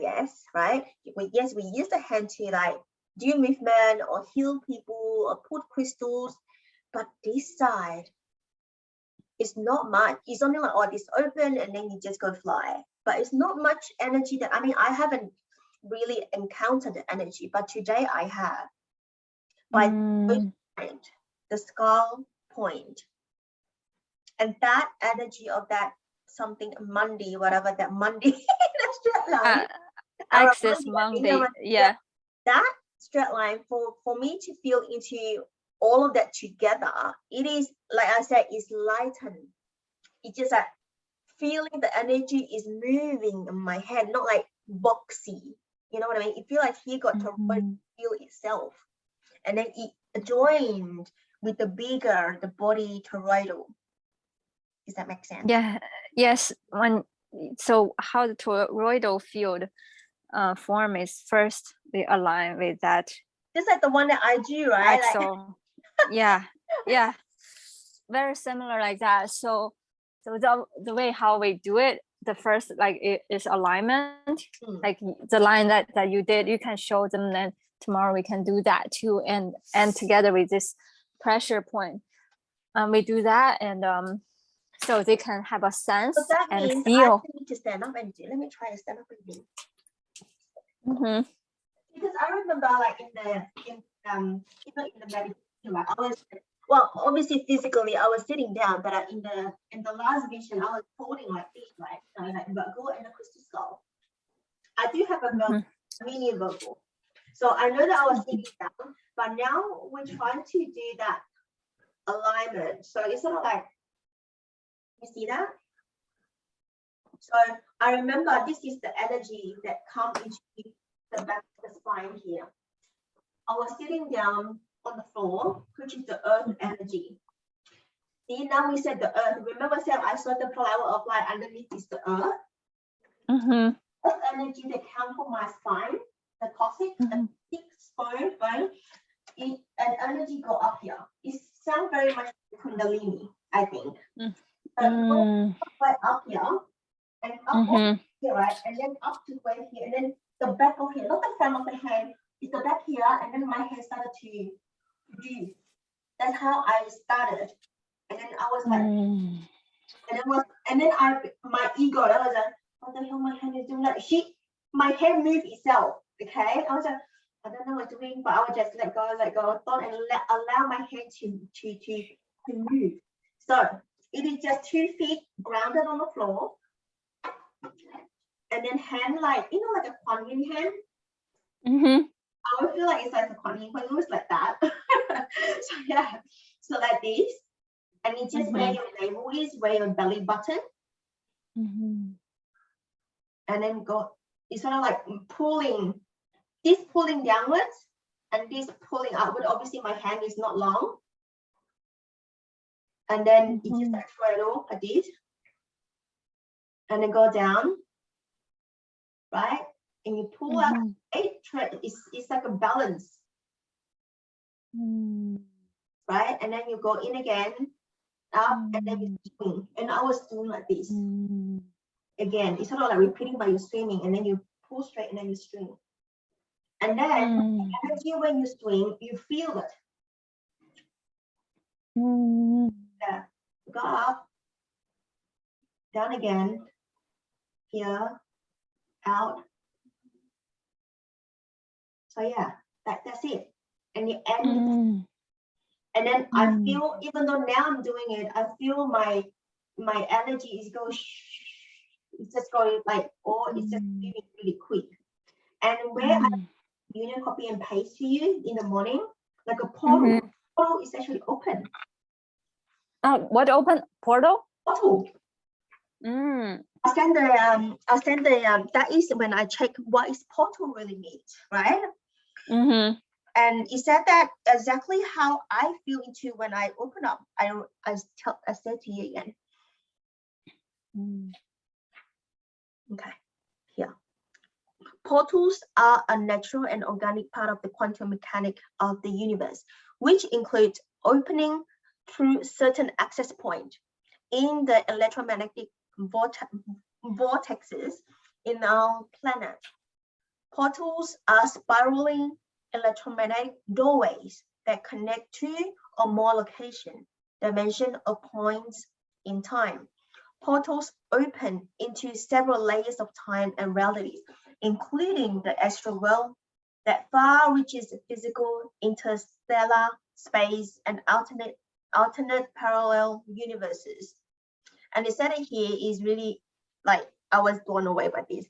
B: yes, right? We use the hand to like do movement or heal people or put crystals, but this side is not much. It's only like, oh, it's open and then you just go fly. But it's not much energy that, I mean, I haven't really encountered the energy, but today I have. By the skull point. And that energy of that something Monday, whatever that Monday, that straight line.
A: Access Monday, yeah.
B: That straight line for me to feel into all of that together, it is, like I said, is lightened. It's just like feeling the energy is moving in my head, not like boxy. You know what I mean? It feels like he got to feel itself. And then it joined with the body toroidal. Does that make sense?
A: Yeah. Yes. So how the toroidal field form is first we align with that.
B: Just like the one that I do, right?
A: Axle. Yeah. Very similar like that. So the way how we do it, the first like it is alignment. Like the line that you did, you can show them, then tomorrow we can do that too, and together with this pressure point, we do that, and so they can have a sense and feel.
B: I need to stand up and do. Let me try to stand up and do. Because I remember, like in the meditation, like I was, well, obviously physically I was sitting down, but in the last vision I was holding my feet, right? So I was like vocal and a crystal skull. I do have a mini vocal, so I know that I was sitting down, but now we're trying to do that alignment. So it's sort of like, you see that? So I remember this is the energy that comes into the back of the spine here. I was sitting down on the floor, which is the earth energy. See, now we said the earth. Remember, I saw the flower of light underneath is the earth. Earth energy that comes from my spine, the coccyx, the thick spine, and energy go up here. It sounds very much like Kundalini, I think.
A: Mm.
B: So go way up here and up here, right? And then up to way here, and then the back of here, not the front of the hand, it's the back here, and then my hand started to do. That's how I started. And then I was like, and then my ego, I was like, what the hell my hand is doing that? My hand moved itself, okay? I was like, I don't know what to doing, but I would just let go, don't allow my hand to move. So it is just 2 feet grounded on the floor, and then hand like a Kuan Yin hand. I would feel like it's like a Kuan Yin, but it was like that. So yeah, so like this, and it's just where your navel is, where your belly button, and then go. It's sort of like pulling. This pulling downwards and this pulling outward. Obviously, my hand is not long. And then it's just like triangle like this. And then go down, right? And you pull up. It's like a balance, right? And then you go in again, up, and then you swing. And I was doing like this. Again, it's sort of like repeating by you swimming, and then you pull straight, and then you swing. And then energy when you swing, you feel it. Yeah. Go up, down again, here, out. So yeah, that's it. And you end. And then I feel, even though now I'm doing it, I feel my energy is going. It's just going like, it's just moving really quick. And where I union copy and paste to you in the morning, like a portal. Portal is actually open.
A: What open? Portal?
B: Portal. I'll send the that is when I check what is portal really means, right? And it said that exactly how I feel into when I open up. I said to you again. Okay, here. Portals are a natural and organic part of the quantum mechanics of the universe, which includes opening through certain access points in the electromagnetic vortexes in our planet. Portals are spiraling electromagnetic doorways that connect two or more locations, dimensions, or points in time. Portals open into several layers of time and realities, including the astral world that far reaches physical, interstellar space, and alternate parallel universes. And they said it here is really like, I was blown away by this.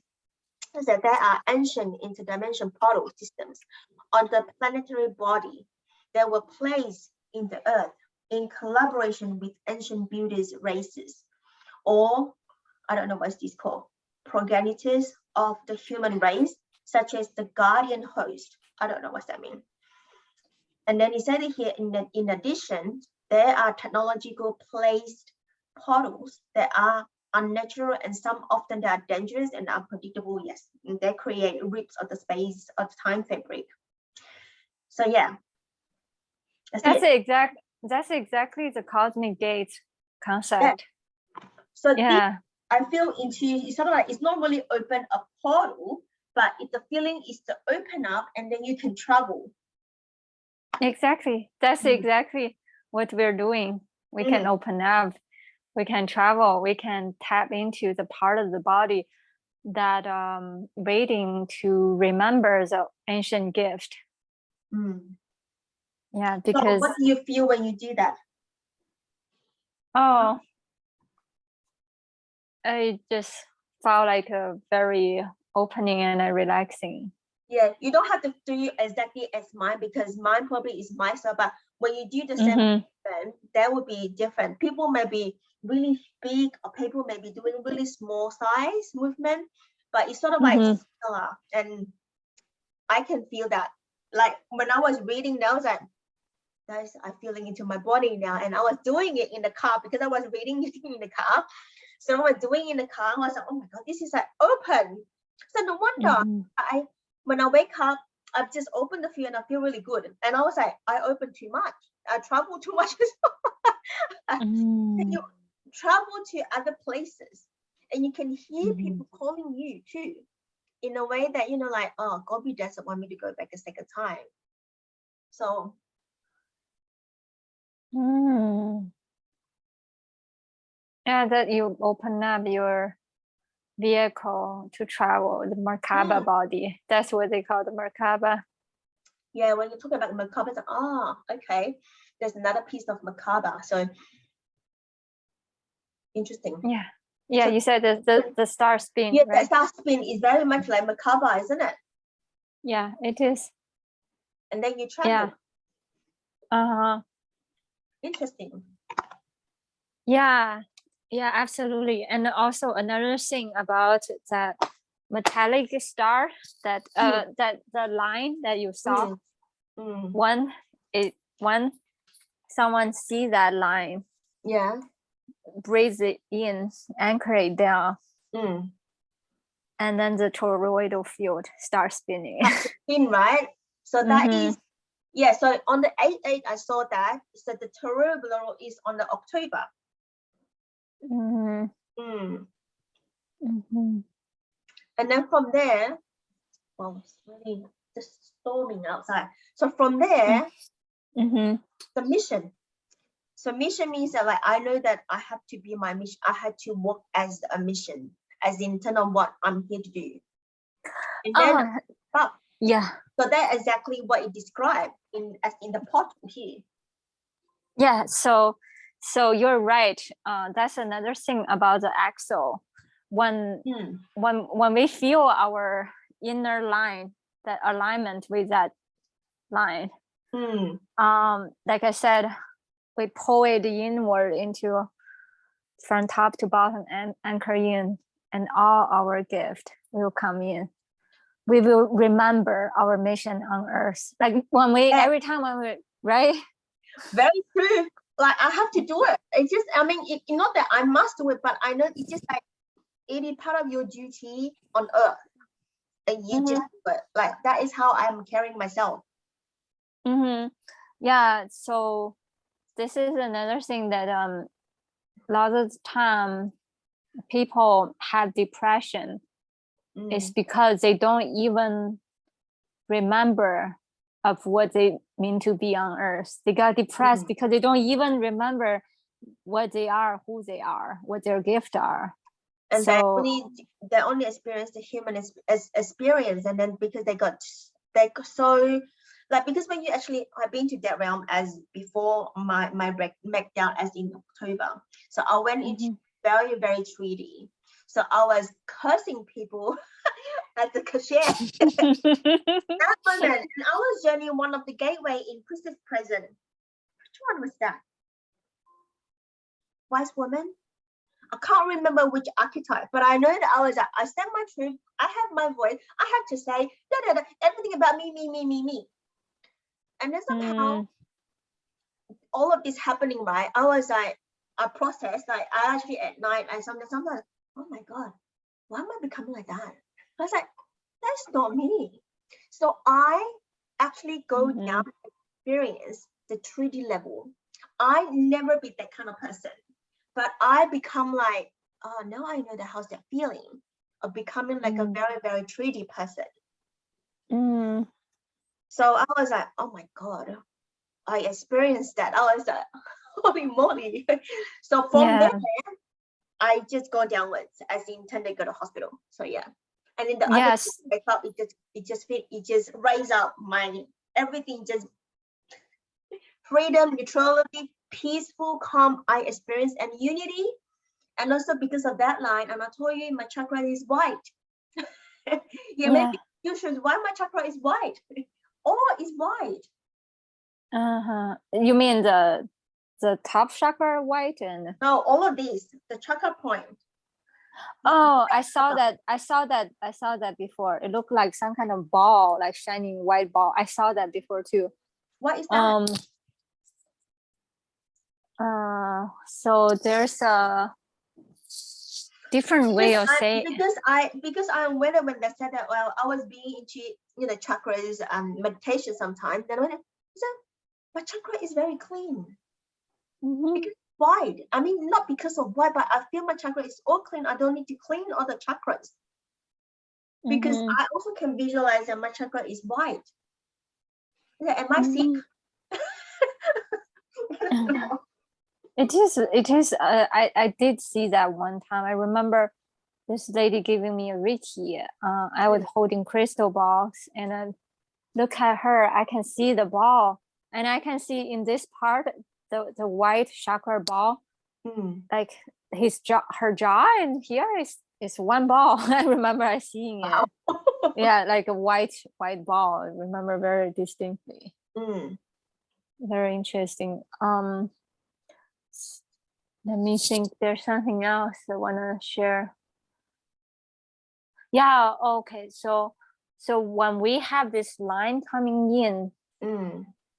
B: Is that there are ancient interdimension portal systems on the planetary body that were placed in the earth in collaboration with ancient builders races, or I don't know what's this called, progenitors of the human race, such as the guardian host. I don't know what that means. And then he said it here, in addition, there are technological placed portals that are unnatural, and some often they are dangerous and unpredictable. Yes, and they create rips of the space of the time fabric. So yeah, that's
A: exactly the cosmic gate concept.
B: Yeah. So yeah, I feel into, it's sort of like, it's not really open a portal, but the feeling is to open up and then you can travel.
A: Exactly, that's exactly what we're doing. We can open up, we can travel, we can tap into the part of the body that waiting to remember the ancient gift. Yeah, because
B: so what do you feel when you do that?
A: Oh, I just felt like a very opening and relaxing.
B: Yeah, you don't have to do exactly as mine, because mine probably is myself, but when you do the same movement, that would be different. People may be really big, or people may be doing really small size movement, but it's sort of like similar, and I can feel that. Like when I was reading, I was like, guys, I'm feeling into my body now, and I was doing it in the car because I was reading it in the car. So I was doing it in the car, I was like, oh my God, this is like open. So no wonder when I wake up, I just open the field and I feel really good. And I was like, I open too much. I travel too much as well. And you travel to other places and you can hear people calling you too, in a way that, you know, like, oh, Gobi doesn't want me to go back a second time. So
A: yeah, that you open up your vehicle to travel, the Merkaba body. That's what they call the Merkaba.
B: yeah, when you talk about Merkaba, it's like, okay, there's another piece of Merkaba. So interesting.
A: Yeah. Yeah,
B: So
A: you said the star spin,
B: yeah,
A: right?
B: the star spin is very much like Merkaba, isn't it?
A: Yeah, it is.
B: And then you travel.
A: Yeah.
B: Interesting.
A: Yeah, yeah, absolutely. And also another thing about that metallic star, that that the line that you saw, when someone see that line,
B: yeah,
A: breathe it in, anchor it down, and then the toroidal field starts spinning.
B: Spin, right? So that is, yeah, so on the 8/8 I saw that. So the toroidal is on the October. And then from there, well, it's really just storming outside. So from there, the mission. So mission means that, like, I know that I have to be my mission. I had to work as a mission, as in turn on what I'm here to do. And then,
A: yeah.
B: So that's exactly what it described as in the pot here.
A: Yeah. So you're right. That's another thing about the axle. When we feel our inner line, that alignment with that line, like I said, we pull it inward into from top to bottom and anchor in, and all our gift will come in. We will remember our mission on earth. Like when we, every time when we, right?
B: Very true. Like I have to do it. It's just, I mean, it's not that I must do it, but I know it's just like, it is part of your duty on earth. And you just do it. Like that is how I'm carrying myself.
A: Yeah, so this is another thing that a lot of the time people have depression. It's because they don't even remember of what they mean to be on earth. They got depressed because they don't even remember what they are, who they are, what their gifts are.
B: And
A: so
B: they only experience the human experience, and then because they got so, like, because when you actually, I've been to that realm as before my breakdown as in October. So I went into very, very 3D. So I was cursing people at the cashier. That moment, and I was journeying one of the gateway in Christmas present. Which one was that? Wise woman? I can't remember which archetype, but I know that I said my truth. I have my voice. I had to say everything about me. And then somehow all of this happening, right? I was like, I processed, like I actually at night, and sometimes I'm like, oh my God, why am I becoming like that? I was like, that's not me. So I actually go down and experience the 3D level. I never be that kind of person. But I become like, oh, now I know how's that feeling of becoming like a very, very 3D person. So I was like, oh my God, I experienced that. I was like, holy moly. So from there, I just go downwards as in tend to go to hospital. So yeah. And in the other I thought it just raised up my everything, just freedom, neutrality, peaceful, calm, I experience, and unity. And also because of that line, and I told you my chakra is white. Maybe you should why my chakra is white. All is white.
A: You mean the top chakra white? And
B: no, all of these, the chakra point.
A: Oh, I saw that before. It looked like some kind of ball, like shining white ball. I saw that before too.
B: What is that?
A: So there's a different way of saying,
B: because I when they said that, well, I was being into chakras and meditation sometimes, then when I said my chakra is very clean. because it's wide. I mean, not because of why, but I feel my chakra is all clean. I don't need to clean all the chakras because I also can visualize that my chakra is wide. Yeah, am I sick?
A: It is. I did see that one time. I remember this lady giving me a Reiki. I was holding crystal balls, and I look at her. I can see the ball, and I can see in this part the white chakra ball, like her jaw, and here is one ball. I remember I seeing it. Yeah, like a white ball. I remember very distinctly. Very interesting. Let me think. There's something else I want to share. Yeah. Okay. So when we have this line coming in,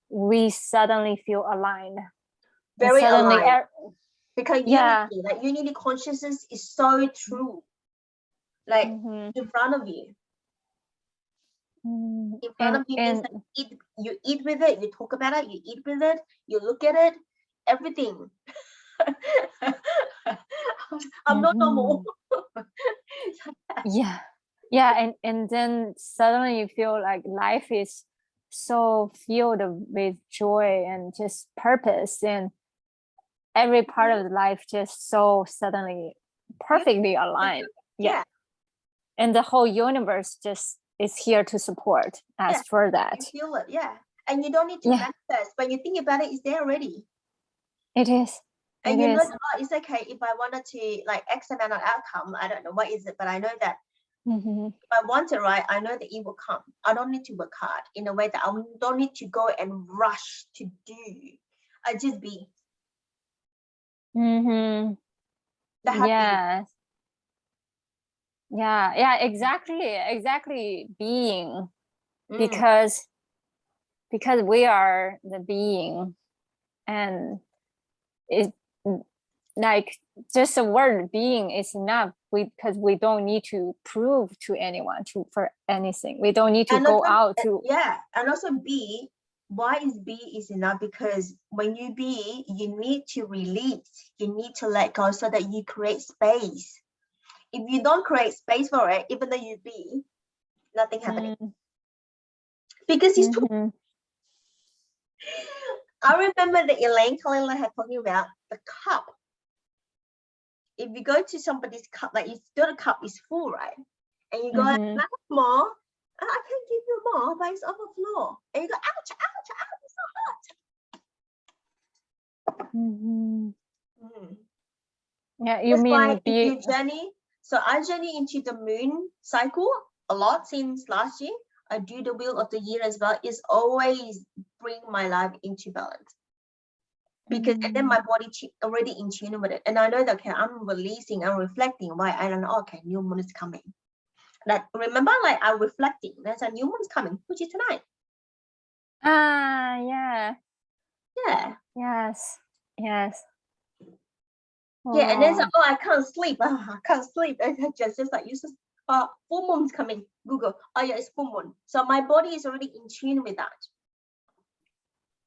A: we suddenly feel aligned.
B: Very aligned. Because unity, like unity consciousness is so true. Like in front of you. In front of you means that you eat with it, you talk about it, you eat with it, you look at it, everything. I'm not normal.
A: Yeah, and then suddenly you feel like life is so filled with joy and just purpose, and every part of life just so suddenly perfectly aligned. Yeah. And the whole universe just is here to support us for that.
B: You feel it, and you don't need to manifest. When you think about it, it's there already.
A: It is.
B: And you know, it's okay if I wanted to, like, X amount of outcome. I don't know what is it, but I know that if I want it right, I know that it will come. I don't need to work hard in a way that I don't need to go and rush to do. I just be.
A: Yes. Yeah, exactly. Being, because we are the being, and it, like, just the word being is enough. Because we don't need to prove to anyone for anything. We don't need to go out to.
B: And also be. Why is be is enough? Because when you be, you need to release. You need to let go so that you create space. If you don't create space for it, even though you be, nothing happening. Because it's true. I remember that Elaine Kalila had talking about the cup. If you go to somebody's cup, like, you still the cup is full, right? And you go, like, more. I can give you more, but it's overflow. And you go, ouch, ouch, ouch, it's so hot.
A: Yeah, you
B: That's
A: mean
B: why if you journey. So I journey into the moon cycle a lot since last year. I do the wheel of the year as well. It's always bring my life into balance. Because and then my body already in tune with it. And I know that, okay, I'm releasing, I'm reflecting. Why? I don't know, okay, new moon is coming. That, remember, like, I'm reflecting. There's a new moon coming, which is tonight.
A: Yeah. Yes.
B: Yeah, and then so, I can't sleep. I can't sleep. Just like, you just, full moon's coming. Google. Oh yeah, it's full moon. So my body is already in tune with that.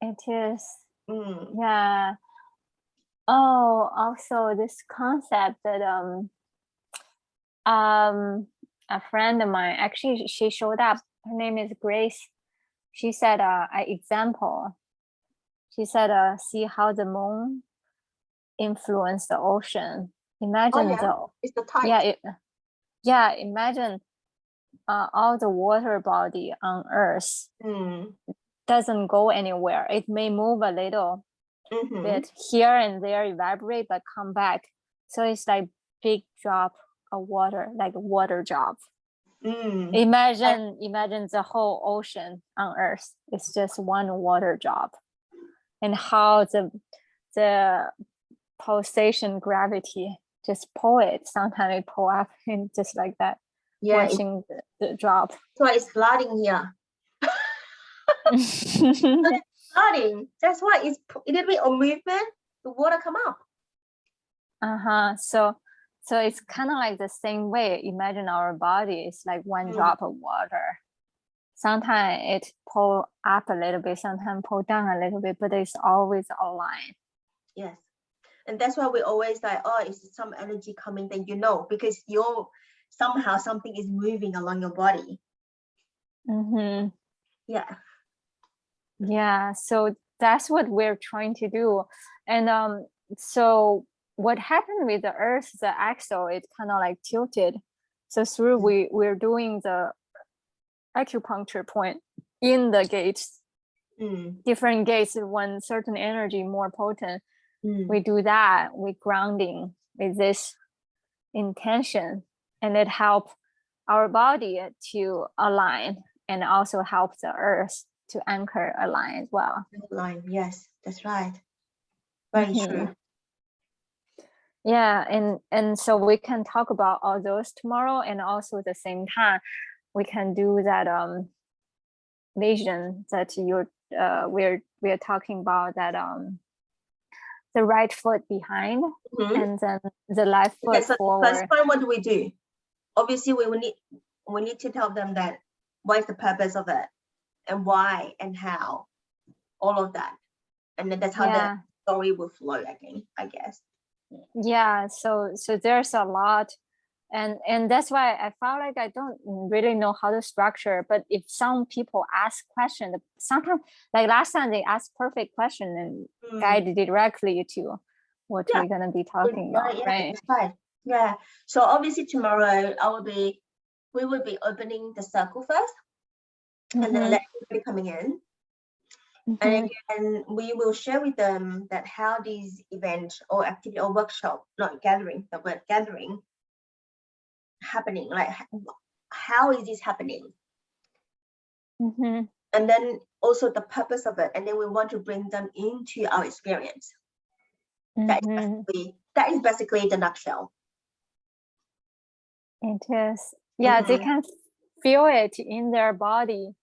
A: It is. Yeah. Oh, also this concept that a friend of mine, actually she showed up. Her name is Grace. She said an example. She said, see how the moon influenced the ocean. Imagine
B: it's the tide.
A: Imagine all the water body on Earth doesn't go anywhere. It may move a little bit here and there, evaporate, but come back. So it's like big drop of water, like a water drop. Imagine the whole ocean on Earth. It's just one water drop, and how the pulsation gravity just pull it. Sometimes it pull up and just like that. Watching the drop.
B: So it's flooding here. Flooding. That's why it's a little bit of movement. The water come up.
A: So it's kind of like the same way. Imagine our body is like one drop of water. Sometimes it pull up a little bit, sometimes pull down a little bit, but it's always aligned.
B: Yes. And that's why we always like, oh, is some energy coming? Then you know, because you're somehow something is moving along your body.
A: Mm-hmm.
B: Yeah.
A: Yeah. So that's what we're trying to do. And so what happened with the Earth, the axle, it kind of like tilted. So through we're doing the acupuncture point in the gates, different gates, when certain energy more potent, we do that with grounding with this intention, and it helps our body to align and also help the earth to anchor align as well.
B: Align, yes, that's right. Very true.
A: Yeah, and so we can talk about all those tomorrow, and also at the same time we can do that vision that we're talking about, that the right foot behind and then the left foot forward.
B: First one, what do we do? Obviously we need to tell them that what is the purpose of it and why and how, all of that, and then that's how the story will flow again, I guess.
A: Yeah, so there's a lot, and that's why I felt like I don't really know how to structure. But if some people ask questions, sometimes like last time they asked perfect question and guide directly to what we're gonna be talking about, right?
B: That's right. Yeah. So obviously tomorrow we will be opening the circle first, and then let everybody coming in. And again, we will share with them that how these event or activity or workshop, not gathering, the word gathering, happening, like how is this happening? And then also the purpose of it, and then we want to bring them into our experience. That is basically the nutshell.
A: It is. Yeah, they can feel it in their body.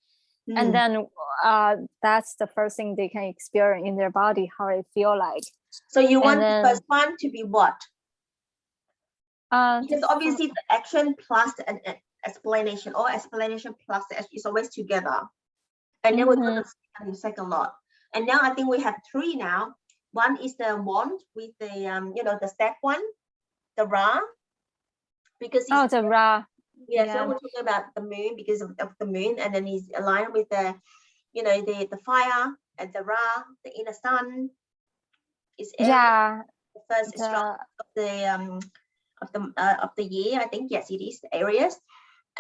A: And then that's the first thing they can experience in their body, how it feel like.
B: So you want the first one to be what? Because obviously the action plus an explanation, or explanation plus the action is always together. And then we're going to see the second lot. And now I think we have 3 now. One is the wand with the the step one, the Ra. Because
A: the Ra.
B: Yeah, so we're talking about the moon because of the moon, and then he's aligned with the the fire and the Ra, the inner sun. Is the first strong of the year, I think. Yes, it is the Aries.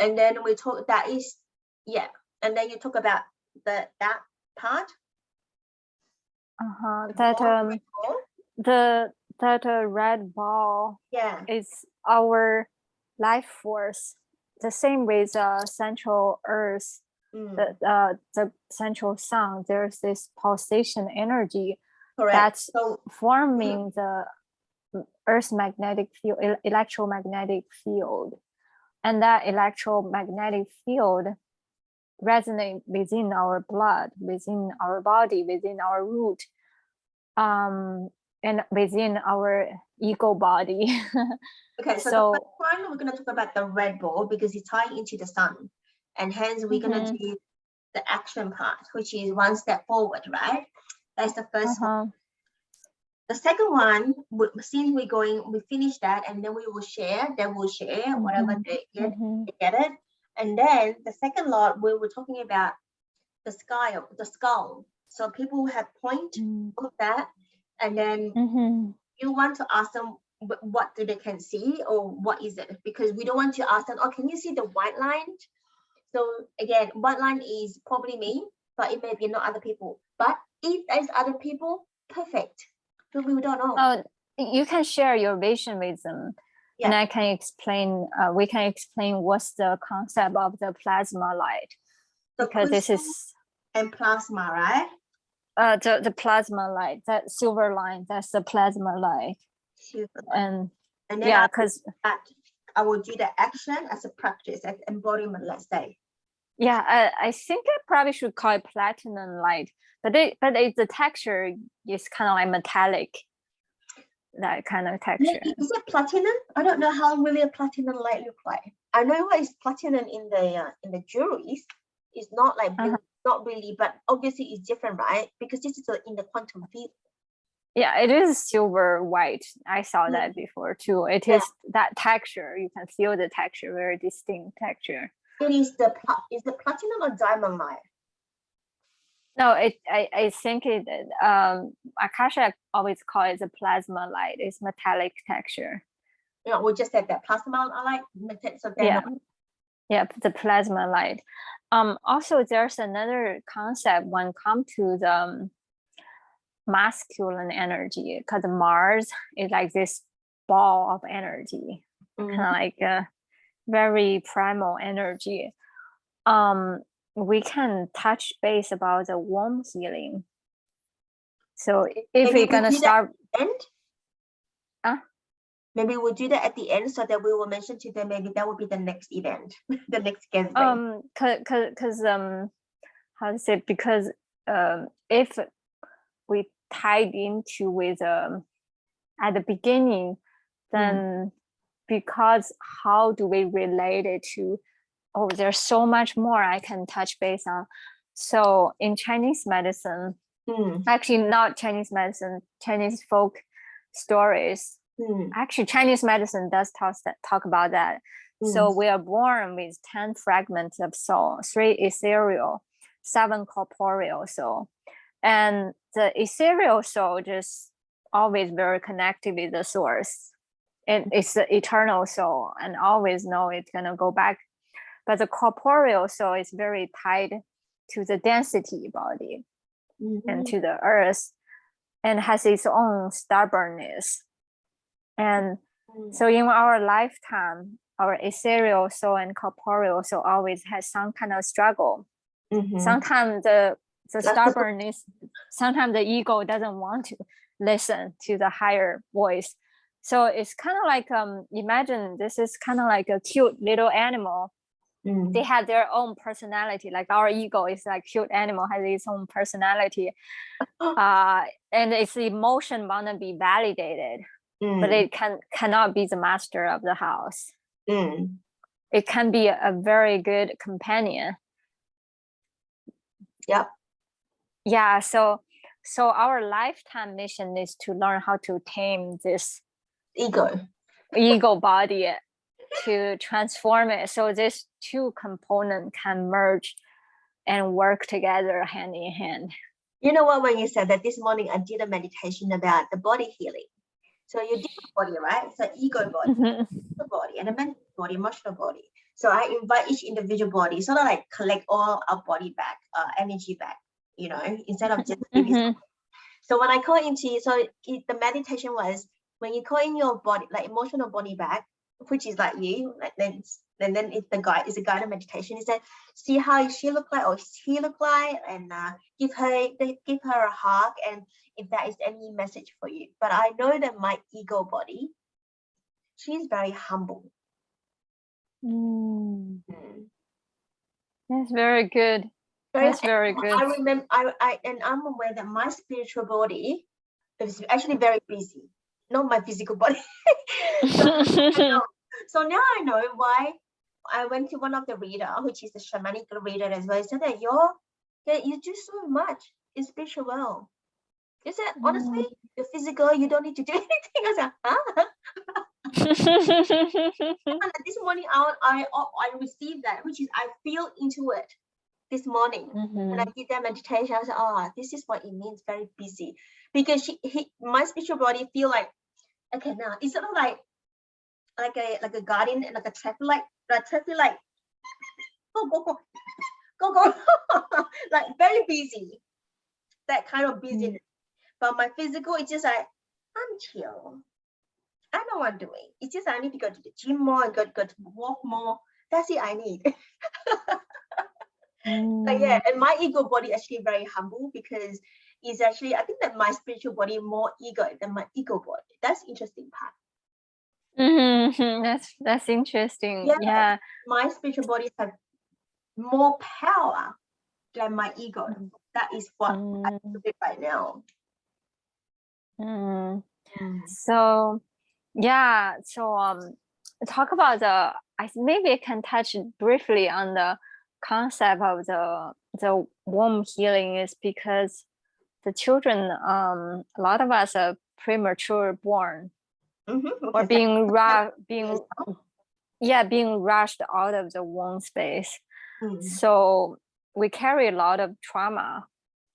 B: And then we talk and then you talk about that part.
A: That red ball is our life force, the same with central earth, the central sun. There's this pulsation energy that's forming the earth's magnetic field, electromagnetic field, and that electromagnetic field resonate within our blood, within our body, within our root, and within our ego body.
B: Okay, so the first one, we're going to talk about the red ball because it's tying into the sun, and hence we're going to do the action part, which is one step forward, right? That's the first one. The second one, since we finish that, and then we will share. They will share whatever they get it. And then the second lot, we were talking about the skull. So people have point of that, and then you want to ask them what they can see, or what is it, because we don't want to ask them, oh, can you see the white line? So again, white line is probably me, but it may be not other people. But if there's other people, perfect. But we don't know.
A: You can share your vision with them, and I can explain. We can explain what's the concept of the plasma light, because this is
B: plasma, right?
A: The plasma light, that silver line, that's the plasma light. And then because
B: I will do the action as a practice, as embodiment, let's say.
A: I think I probably should call it platinum light, but the texture is kind of like metallic, that kind of texture.
B: Is it platinum? I don't know how really a platinum light look like. I know what is platinum in the jewelries. It's not like not really, but obviously it's different, right? Because this is in the quantum field.
A: Yeah, it is silver white. I saw that before too. It is that texture. You can feel the texture, very distinct texture.
B: It is the platinum or diamond light?
A: No, I think it Akasha always call it the plasma light. It's metallic texture.
B: You know, we just said that plasma light. So
A: yeah, the plasma light. Also there's another concept when it comes to the masculine energy, because Mars is like this ball of energy, kind of like a very primal energy. We can touch base about the womb healing. So if we're gonna start
B: maybe we'll do that at the end, so that we will mention to them. Maybe that will be the next event, the next guest.
A: Because how to say, because if we tied into with at the beginning, then because how do we relate it to, oh, there's so much more I can touch base on. So in Chinese medicine, actually not Chinese medicine, Chinese folk stories, actually Chinese medicine does talk about that. So we are born with 10 fragments of soul, 3 ethereal, 7 corporeal soul. And the ethereal soul just always very connected with the source. It's the eternal soul and always know it's gonna go back. But the corporeal soul is very tied to the density body and to the earth, and has its own stubbornness. And so in our lifetime, our ethereal soul and corporeal soul always has some kind of struggle. Sometimes the stubbornness, sometimes the ego doesn't want to listen to the higher voice. So it's kind of like, imagine this is kind of like a cute little animal. They have their own personality. Like our ego is like cute animal, has its own personality. And its emotion want to be validated, but it cannot be the master of the house. It can be a very good companion. Yeah, so our lifetime mission is to learn how to tame this ego body, to transform it, so these 2 components can merge and work together hand in hand.
B: You know what, when you said that this morning, I did a meditation about the body healing. So you did the body, right? So ego body, the body, and the mental body, emotional body. So I invite each individual body, sort of like collect all our body back, energy back, you know, instead of just So when I call into, so the meditation was, when you call in your body, like emotional body back, which is like you, then it's the guide, is a guided meditation. He said, see how she look like or he look like, and give her a hug, and if that is any message for you. But I know that my ego body, she's very humble.
A: That's very good. That's very good.
B: I remember, I'm aware that my spiritual body is actually very busy, not my physical body. So now I know why. I went to one of the reader, which is the shamanic reader as well. He said that you do so much in spiritual world. He said, honestly, the physical, you don't need to do anything. I said, huh? This morning I received that, which is I feel into it this morning. When I did that meditation, I said, oh, this is what it means, very busy. Because my spiritual body feel like, okay, now it's sort of like a guardian and like a traffic light, go, like very busy, that kind of busy. But my physical, it's just like, I'm chill. I know what I'm doing. It's just I need to go to the gym more and go to walk more. That's it I need. But yeah, and my ego body actually very humble, because it's actually, I think that my spiritual body more ego than my ego body. That's interesting part.
A: That's interesting.
B: Yeah. My spiritual body has more power than my ego. That is what I do right now.
A: So yeah, so talk about maybe I can touch briefly on the concept of the womb healing, is because the children, a lot of us are premature born or being rushed out of the womb space. So we carry a lot of trauma.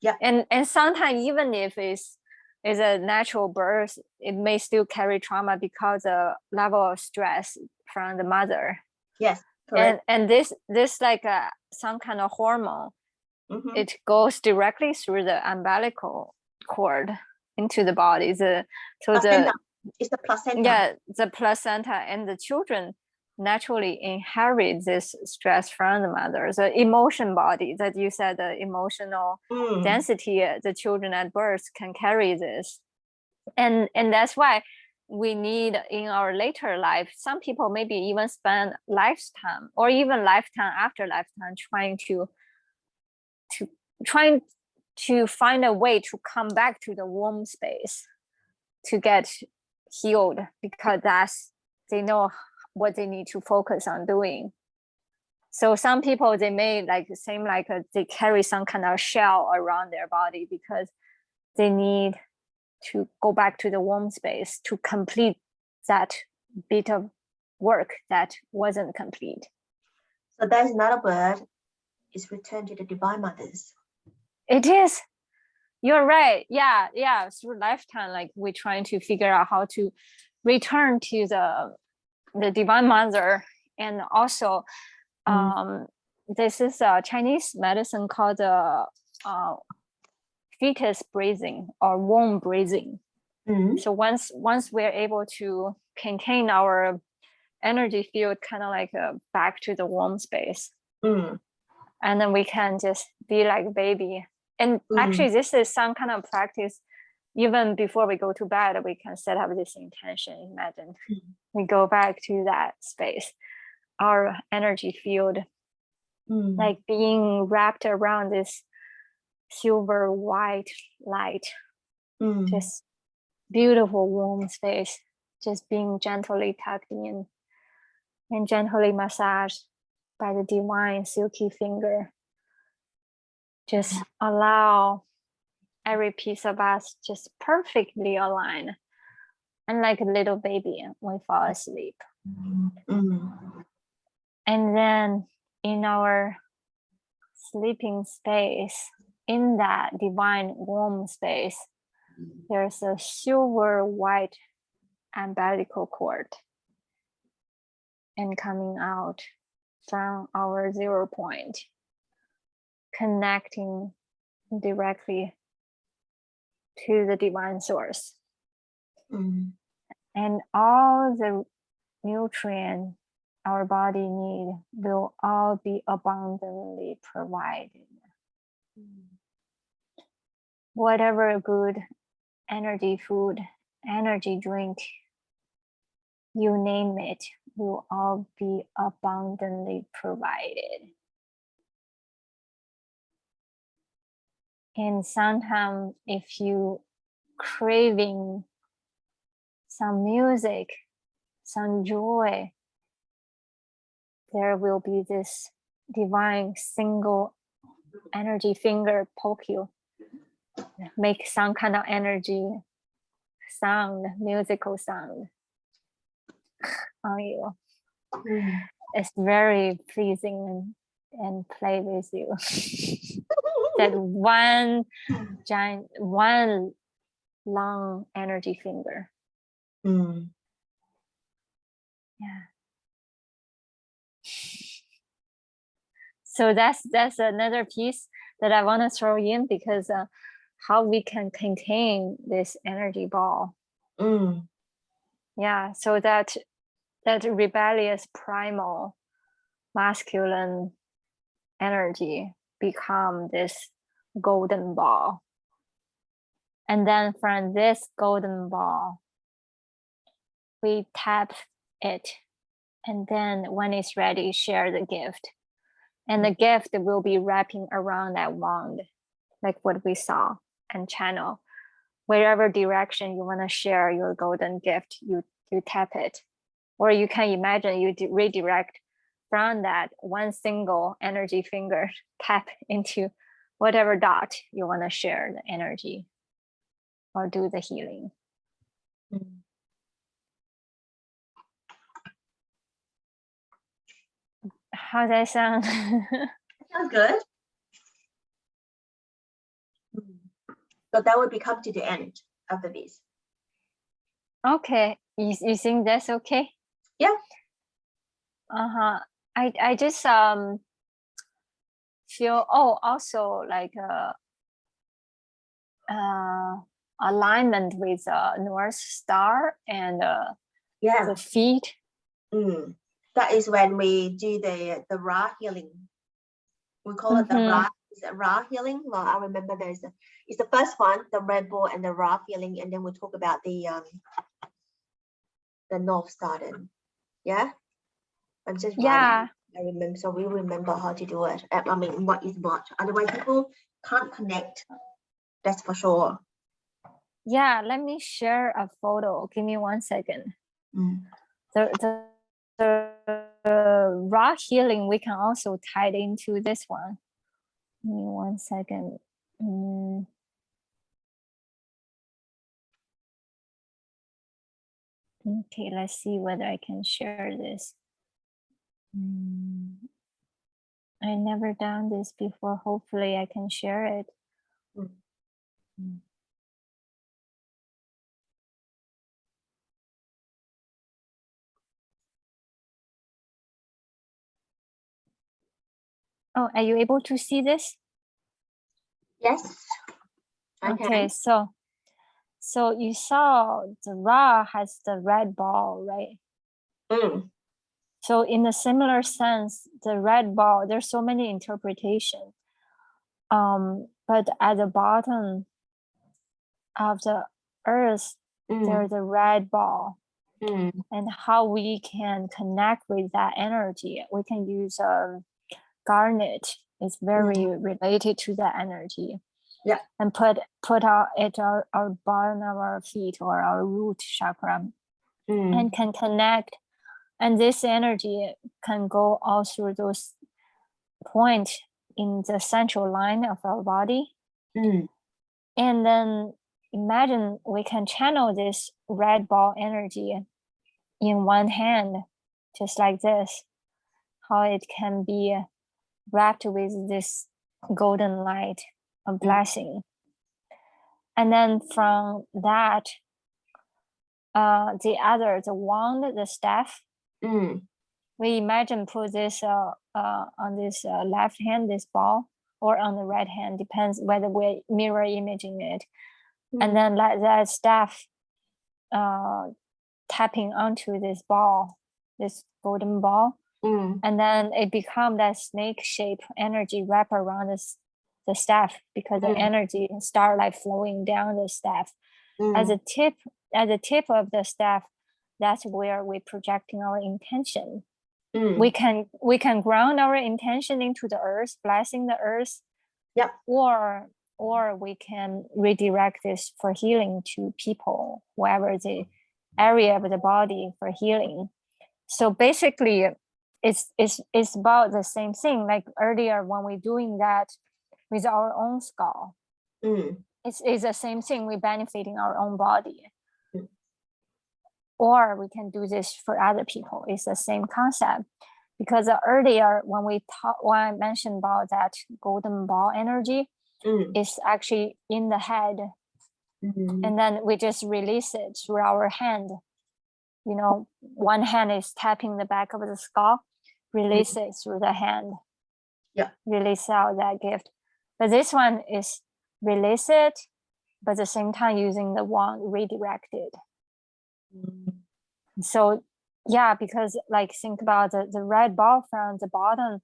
B: Yeah.
A: And sometimes even if it's a natural birth, it may still carry trauma because of level of stress from the mother.
B: Yes, correct.
A: And this like some kind of hormone, it goes directly through the umbilical cord into the body. It's the placenta. Yeah, the placenta, and the children naturally inherit this stress from the mother. The emotion body that you said, the emotional density, the children at birth can carry this. And that's why we need in our later life, some people maybe even spend lifetime or even lifetime after lifetime trying to find a way to come back to the womb space to get healed, because they know what they need to focus on doing. So some people, they may seem like they carry some kind of shell around their body because they need to go back to the womb space to complete that bit of work that wasn't complete.
B: So there's another word, is return to the divine mothers.
A: It is. You're right. Yeah. Through lifetime, we're trying to figure out how to return to the divine mother. And also, this is a Chinese medicine called fetus breathing or womb breathing. So once we're able to contain our energy field kind of back to the womb space, and then we can just be like a baby. And actually, this is some kind of practice. Even before we go to bed, we can set up this intention. Imagine we go back to that space, our energy field, like being wrapped around this silver white light, just beautiful warm space, just being gently tucked in and gently massaged by the divine silky finger. Just allow every piece of us just perfectly align, and like a little baby, we fall asleep. And then in our sleeping space, in that divine warm space, there's a silver white umbilical cord, and coming out from our 0 point, connecting directly to the divine source. And all the nutrients our body need will all be abundantly provided. Whatever good energy food, energy drink, you name it, will all be abundantly provided. And sometimes if you craving some music, some joy, there will be this divine single energy finger poke you, make some kind of energy sound, musical sound on you. It's very pleasing and play with you. That one long energy finger. Yeah. So that's another piece that I want to throw in, because how we can contain this energy ball. Yeah, so that rebellious primal masculine energy become this golden ball. And then from this golden ball, we tap it. And then when it's ready, share the gift. And the gift will be wrapping around that wand, like what we saw and channel. Wherever direction you want to share your golden gift, you tap it. Or you can imagine you redirect from that one single energy finger, tap into whatever dot you want to share the energy or do the healing. How's that sound?
B: Sounds good. So that would be come to the end after this.
A: Okay, you think that's okay?
B: Yeah.
A: I just feel also like alignment with North Star and the feet.
B: That is when we do the Ra healing. We call it the Ra. Is it Ra healing? Well, I remember it's the first one, the red ball and the Ra healing, and then we talk about the North Star. Then, yeah. I'm just writing. I remember, so we remember how to do it. I mean, what is what? Otherwise, people can't connect. That's for sure.
A: Yeah, let me share a photo. Give me 1 second. The Ra healing, we can also tie it into this one. Give me 1 second. Okay, let's see whether I can share this. I never done this before. Hopefully I can share it. Oh, are you able to see this?
B: Yes.
A: Okay, so you saw the Ra has the red ball, right? So in a similar sense, the red ball, there's so many interpretations. But at the bottom of the earth, there's a red ball. And how we can connect with that energy, we can use garnet. It's very related to that energy.
B: Yeah.
A: And put our bottom of our feet or our root chakra and can connect. And this energy can go all through those points in the central line of our body. And then imagine we can channel this red ball energy in one hand, just like this, how it can be wrapped with this golden light of blessing. And then from that, the wand, the staff, we imagine put this on this left hand, this ball, or on the right hand, depends whether we're mirror imaging it. And then let that staff tapping onto this ball, this golden ball. And then it becomes that snake shape energy wrap around the staff, because the energy start like flowing down the staff. At the tip of the staff, that's where we're projecting our intention. We can ground our intention into the earth, blessing the earth.
B: Yeah.
A: Or we can redirect this for healing to people, whoever the area of the body for healing. So basically, it's about the same thing. Like earlier when we're doing that with our own skull, it's the same thing. We're benefiting our own body. Or we can do this for other people. It's the same concept. Because earlier when I mentioned about that golden ball energy, it's actually in the head. And then we just release it through our hand. You know, one hand is tapping the back of the skull, release it through the hand.
B: Yeah.
A: Release out that gift. But this one is release it, but at the same time using the wand redirected. So yeah, because like think about the red ball from the bottom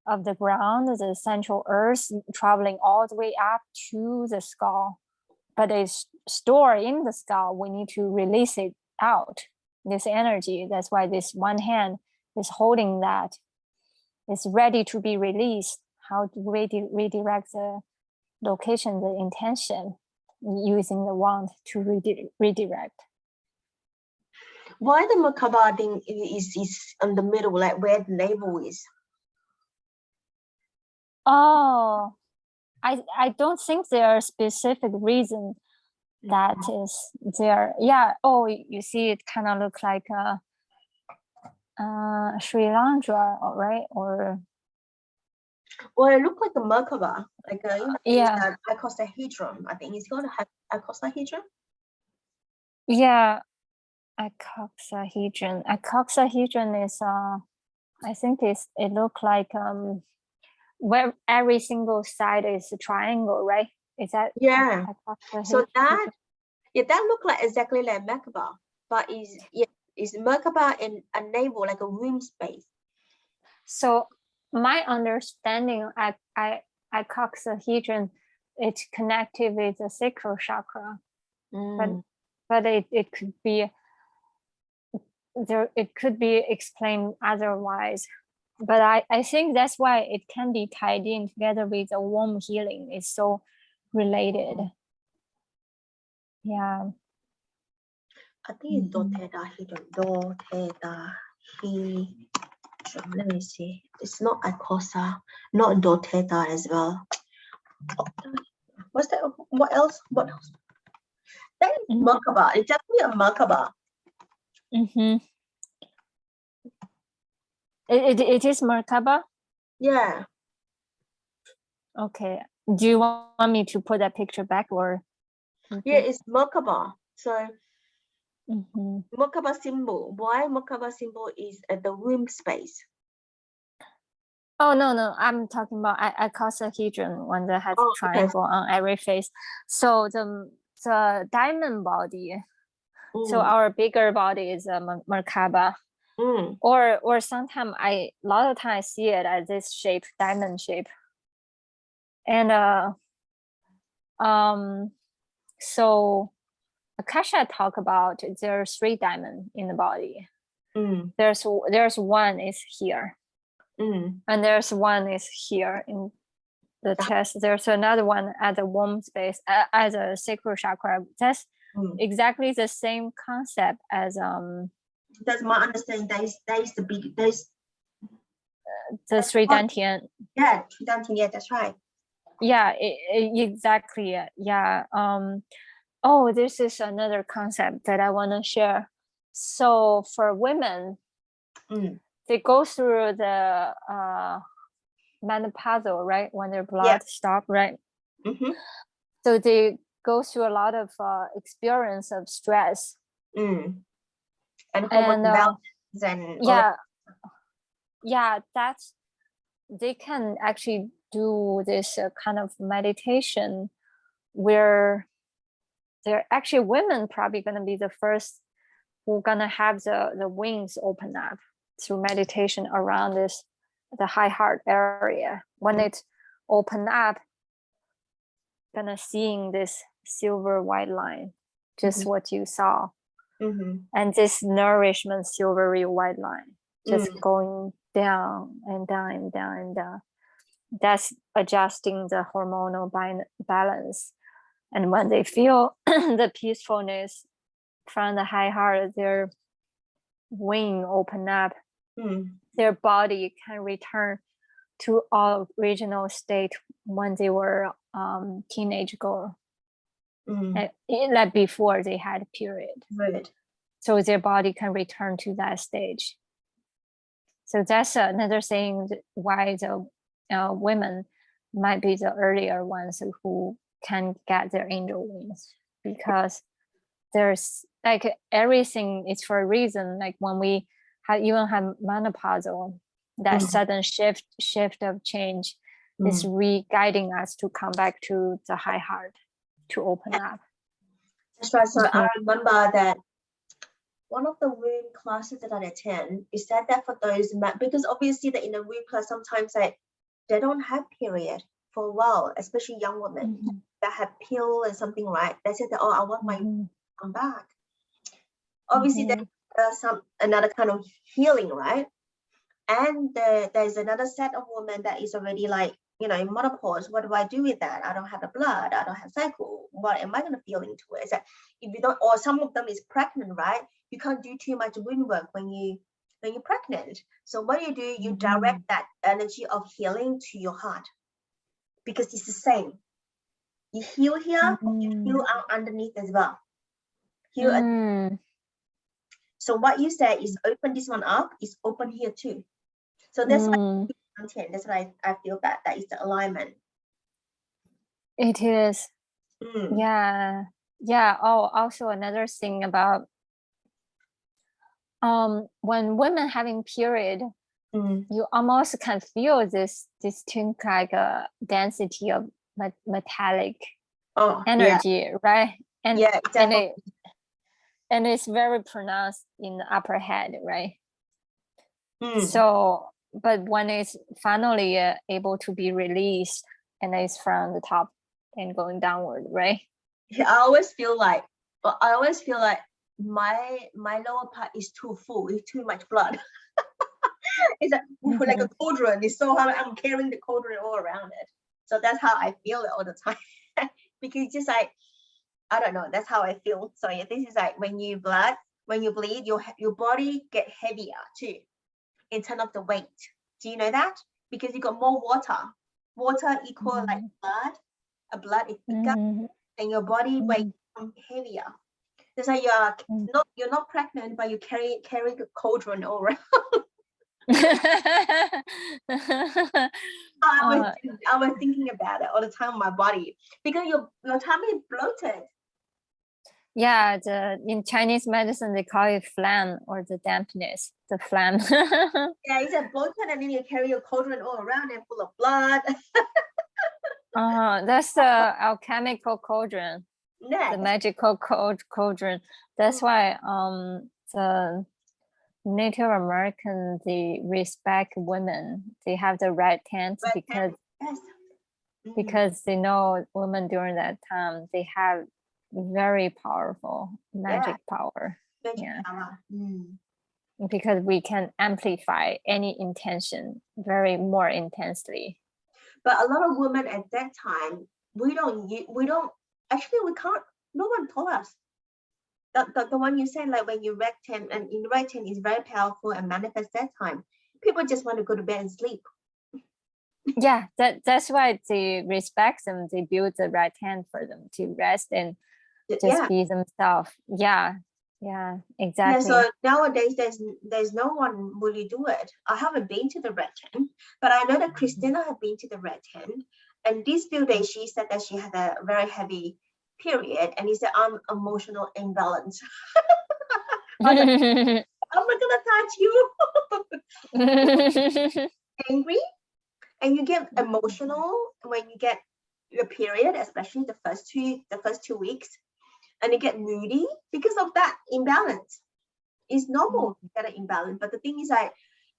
A: of the ground, the central earth, traveling all the way up to the skull, but it's stored in the skull. We need to release it out, this energy. That's why this one hand is holding that. It's ready to be released. How to redirect the location, the intention, using the wand to redirect.
B: Why the Merkaba thing is in the middle, like where the navel is?
A: Oh, I don't think there are specific reason that is there. Yeah. Oh, you see, it kind of looks like a Sri Lanka, right? Or
B: it looked like a Merkaba, like a, you know,
A: yeah,
B: icosahedron. I think it's called a icosahedron.
A: yeah, icosahedron. Icosahedron is I think it look like where every single side is a triangle, right? Is that
B: Yeah. So
A: icosahedron?
B: that looked like exactly like Merkaba, but is Merkaba in a navel, like a womb space.
A: So my understanding, icosahedron, it's connected with the sacral chakra, but it could be there. It could be explained otherwise. But I think that's why it can be tied in together with the womb healing. It's so related. Yeah.
B: I think it's dotethahedron. Let me see. It's not icosa, not doteta as well. What's that? What else? What else? That is Merkaba. It's definitely a Merkaba.
A: It is Merkaba?
B: Yeah.
A: Okay. Do you want me to put that picture back or?
B: Yeah, it's Merkaba. So Merkaba symbol. Why Merkaba symbol is at the womb space?
A: Oh no, I'm talking about icosahedron, one that has triangle on every face. So the diamond body. So our bigger body is a Merkaba. Or sometimes a lot of times I see it as this shape, diamond shape. And so Akasha talk about there are 3 diamonds in the body. There's one is here. And there's one is here in the chest. There's another one at the womb space, as a sacral chakra. That's exactly the same concept as
B: That's my understanding. That is the big.
A: the Sri Dantian.
B: Yeah, Sri Dantian. Yeah, that's right.
A: Yeah, exactly. Yeah. Oh, this is another concept that I want to share. So for women, they go through the menopausal, right? When their blood stop, right? So they go through a lot of experience of stress.
B: And hormone imbalance and
A: that's they can actually do this kind of meditation where they're actually women probably going to be the first who gonna have the wings open up through meditation around the high heart area. When it open up, gonna seeing this silver white line, just what you saw. And this nourishment silvery white line just going down and down and down and down. That's adjusting the hormonal balance. And when they feel the peacefulness from the high heart, their wing open up, their body can return to all original state when they were teenage girl, like before they had a period. So their body can return to that stage. So that's another thing why the women might be the earlier ones who can get their angel wings, because there's like everything is for a reason. Like when we even have menopausal, that sudden shift of change is re-guiding us to come back to the high heart, to open up.
B: That's right. So I remember that one of the womb classes that I attend is that for those, because obviously that in the womb class sometimes they don't have period for a while, especially young women that have pill and something, right? They said that, I want my come back. Obviously there's another kind of healing, right? And there's another set of women that is already like, in menopause. What do I do with that? I don't have the blood, I don't have cycle. What am I going to feel into it? Is that if you don't, or some of them is pregnant, right? You can't do too much womb work when you're pregnant. So what do? You direct that energy of healing to your heart, because it's the same. You heal here, you heal out underneath as well. Heal. So what you say is open this one up, is open here too. So that's why that's why I feel that is the alignment.
A: It is. Yeah. Oh, also another thing about when women having period, you almost can feel this distinct like a density of metallic energy, right? And and it's very pronounced in the upper head, right? So, but when it's finally able to be released, and it's from the top and going downward, right?
B: I always feel like my lower part is too full, it's too much blood. It's like a cauldron. It's so hard. I'm carrying the cauldron all around it. So that's how I feel it all the time. Because it's just like, I don't know, that's how I feel. So yeah, this is like when you bleed, your body get heavier too, in terms of the weight. Do you know that? Because you got more water. Water equal like blood. A blood is bigger, and your body weight becomes heavier. That's why you're not pregnant, but you carry the cauldron all around. I was thinking about it all the time, my body, because your tummy is bloated.
A: Yeah, in Chinese medicine they call it phlegm, or the dampness, the phlegm.
B: Yeah, it's a bloated, and then you carry your cauldron all around and full of blood.
A: That's the alchemical cauldron, the magical cauldron. That's why the Native American, they respect women. They have the red tent because they know women during that time, they have very powerful magic power. Because we can amplify any intention very more intensely.
B: But a lot of women at that time, we can't, no one told us. The one you said, like when you red tent, and in red tent is very powerful and manifest that time. People just want to go to bed and sleep.
A: Yeah, that's why they respect them. They build the red tent for them to rest and just be themselves. Yeah, exactly.
B: Yeah, so nowadays there's no one really do it. I haven't been to the red tent, but I know that Christina had been to the red tent, and these few days she said that she had a very heavy period, and he said, I'm emotional imbalance. I was like, I'm not gonna touch you. Angry, and you get emotional when you get your period, especially the first 2 weeks, and you get moody because of that imbalance. It's normal to get an imbalance, but the thing is, like,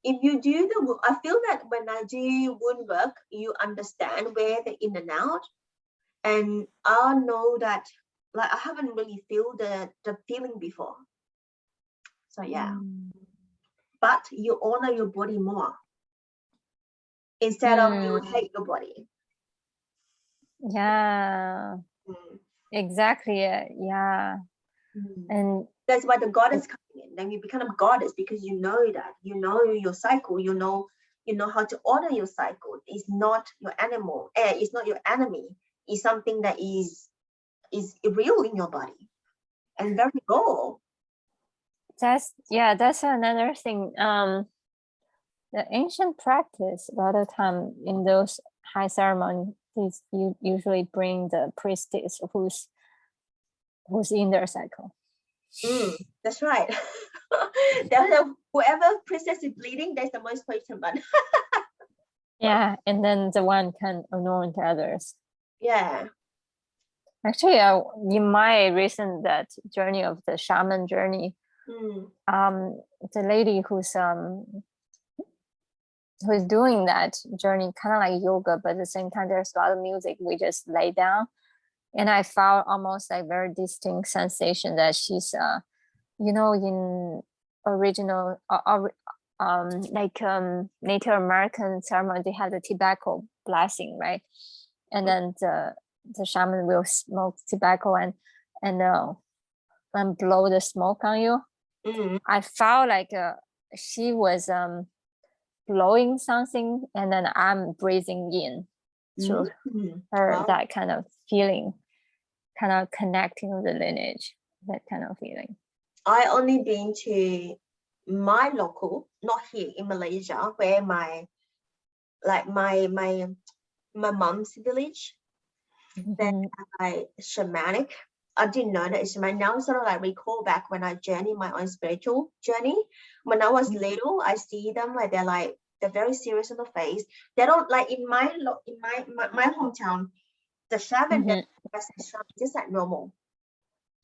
B: if you do I feel that when I do wound work, you understand where the in and out, and I know that, like, I haven't really feel the feeling before. So yeah, but you honor your body more instead of you hate your body.
A: Yeah, exactly. And
B: that's why the goddess coming in. Then you become a goddess because you know that, you know your cycle, you know how to honor your cycle. It's not your animal, it's not your enemy. It's something that is real in your body and very raw.
A: That's another thing. The ancient practice, a lot of time in those high ceremonies, you usually bring the priestess who's in their cycle.
B: That's right. Whoever priestess is bleeding, that's the most potent one.
A: Yeah, and then the one can anoint others.
B: Yeah.
A: Actually, in my recent journey of the shaman journey, the lady who's doing that journey, kind of like yoga, but at the same time there's a lot of music. We just lay down, and I felt almost like very distinct sensation that she's in original Native American ceremony, they have the tobacco blessing, right? And then the shaman will smoke tobacco and blow the smoke on you. I felt like she was blowing something, and then I'm breathing in. through her,
B: Wow.
A: that kind of feeling, kind of connecting with the lineage, that kind of feeling.
B: I only been to my local, not here in Malaysia, where my mom's village. Then like shamanic. I didn't know that it's shamanic. Now sort of like recall back when I journey my own spiritual journey. When I was little, I see them like they're very serious on the face. They don't like in my hometown, the shaman that just like normal.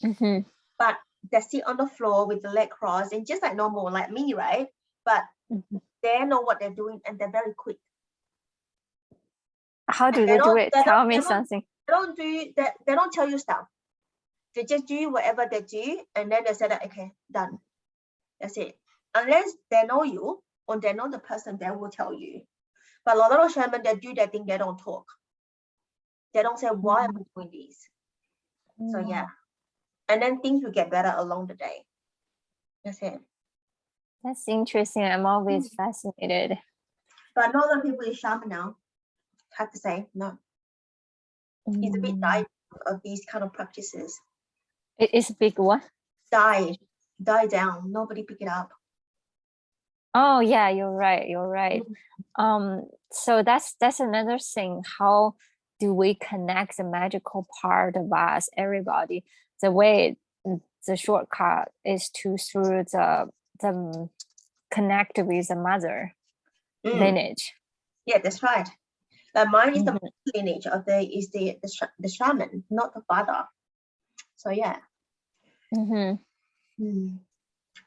B: But they sit on the floor with the leg crossed and just like normal, like me, right? But they know what they're doing and they're very quick.
A: How do they do it? Tell me something.
B: They don't do that. They don't tell you stuff. They just do whatever they do, and then they say that okay, done. That's it. Unless they know you or they know the person, they will tell you. But a lot of shamans, they do that thing. They don't talk. They don't say why am I doing this. So yeah, and then things will get better along the day. That's it.
A: That's interesting. I'm always fascinated.
B: But not a lot of people is shaman now. Have to say no. It's a bit died of these kind of practices.
A: It's a big what?
B: Die down. Nobody pick it up.
A: Oh yeah, you're right. So that's another thing. How do we connect the magical part of us, everybody? The way, the shortcut is through the connect with the mother lineage.
B: Yeah, that's right. Mine is the lineage of the shaman, not the father. So yeah.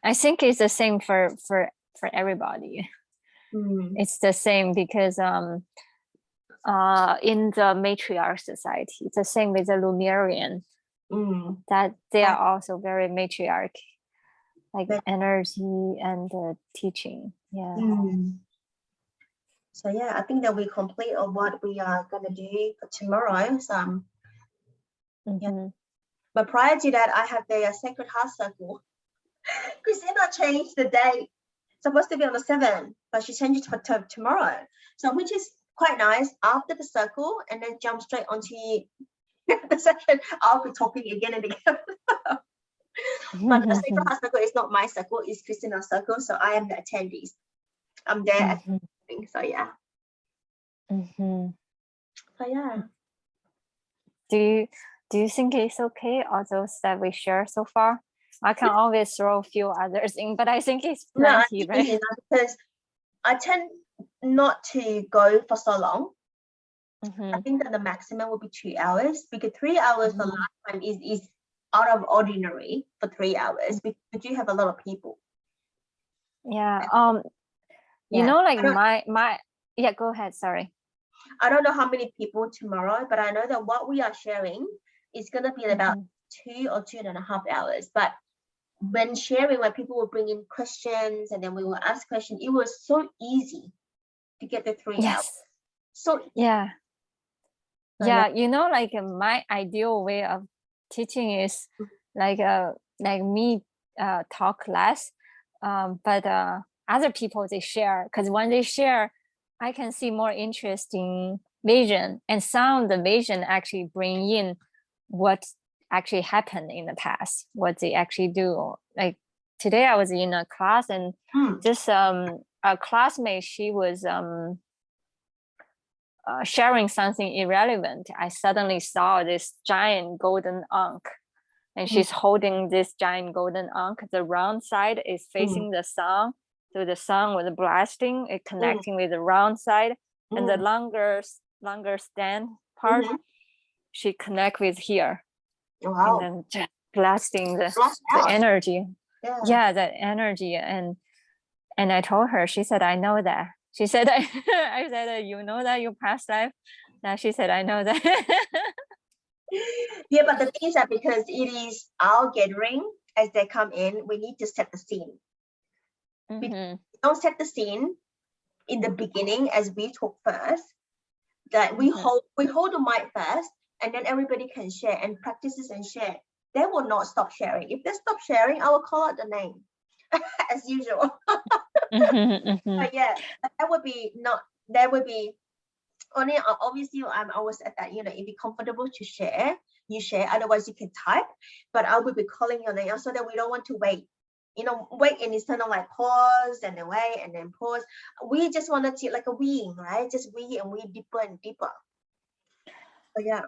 A: I think it's the same for everybody. It's the same because in the matriarch society, it's the same with the Lemurian, that they are also very matriarch, like energy and teaching. Yeah.
B: So yeah, I think that we complete on what we are gonna do for tomorrow. So yeah. But prior to that, I have the Sacred Heart Circle. Christina changed the date. Supposed to be on the 7th, but she changed it to tomorrow. So which is quite nice. After the circle, and then jump straight onto the session. I'll be talking again and again. But the Sacred Heart Circle is not my circle, it's Christina's circle. So I am the attendees. I'm there. So yeah. So yeah.
A: Do you think it's okay, all those that we share so far? I can always throw a few others in, but I think it's plenty, right?
B: Because I tend not to go for so long. I think that the maximum will be 2 hours, because 3 hours the last time is out of ordinary for 3 hours, because you have a lot of people.
A: Yeah. You know, like my yeah, go ahead, sorry.
B: I don't know how many people tomorrow, but I know that what we are sharing is going to be about 2 or 2.5 hours. But when sharing, when people will bring in questions and then we will ask questions, it was so easy to get the 3 hours. So
A: yeah, you know, like my ideal way of teaching is like me talk less, but other people, they share, because when they share, I can see more interesting vision, and some of the vision actually bring in what actually happened in the past, what they actually do. Like today I was in a class, and just a classmate, she was sharing something irrelevant. I suddenly saw this giant golden ankh, and she's holding this giant golden ankh. The round side is facing the sun, so the sun was blasting it, connecting with the round side, and the longer stand part, she connect with here. And then just blasting the energy. The energy. And I told her, she said, I know that. She said, I said, you know that you past life? Now she said, I know that.
B: Yeah, but the thing is that because it is our gathering, as they come in, we need to set the scene. We don't set the scene in the beginning as we talk first. That we hold the mic first, and then everybody can share and practices and share. They will not stop sharing. If they stop sharing, I will call out the name as usual. But yeah, that would be only obviously I'm always at that, if you're comfortable to share, you share, otherwise you can type, but I will be calling your name so that we don't want to wait. Wait and it's kind of like pause and then wait and then pause. We just want to like a weeing, right? Just wee and wee deeper and deeper. So yeah.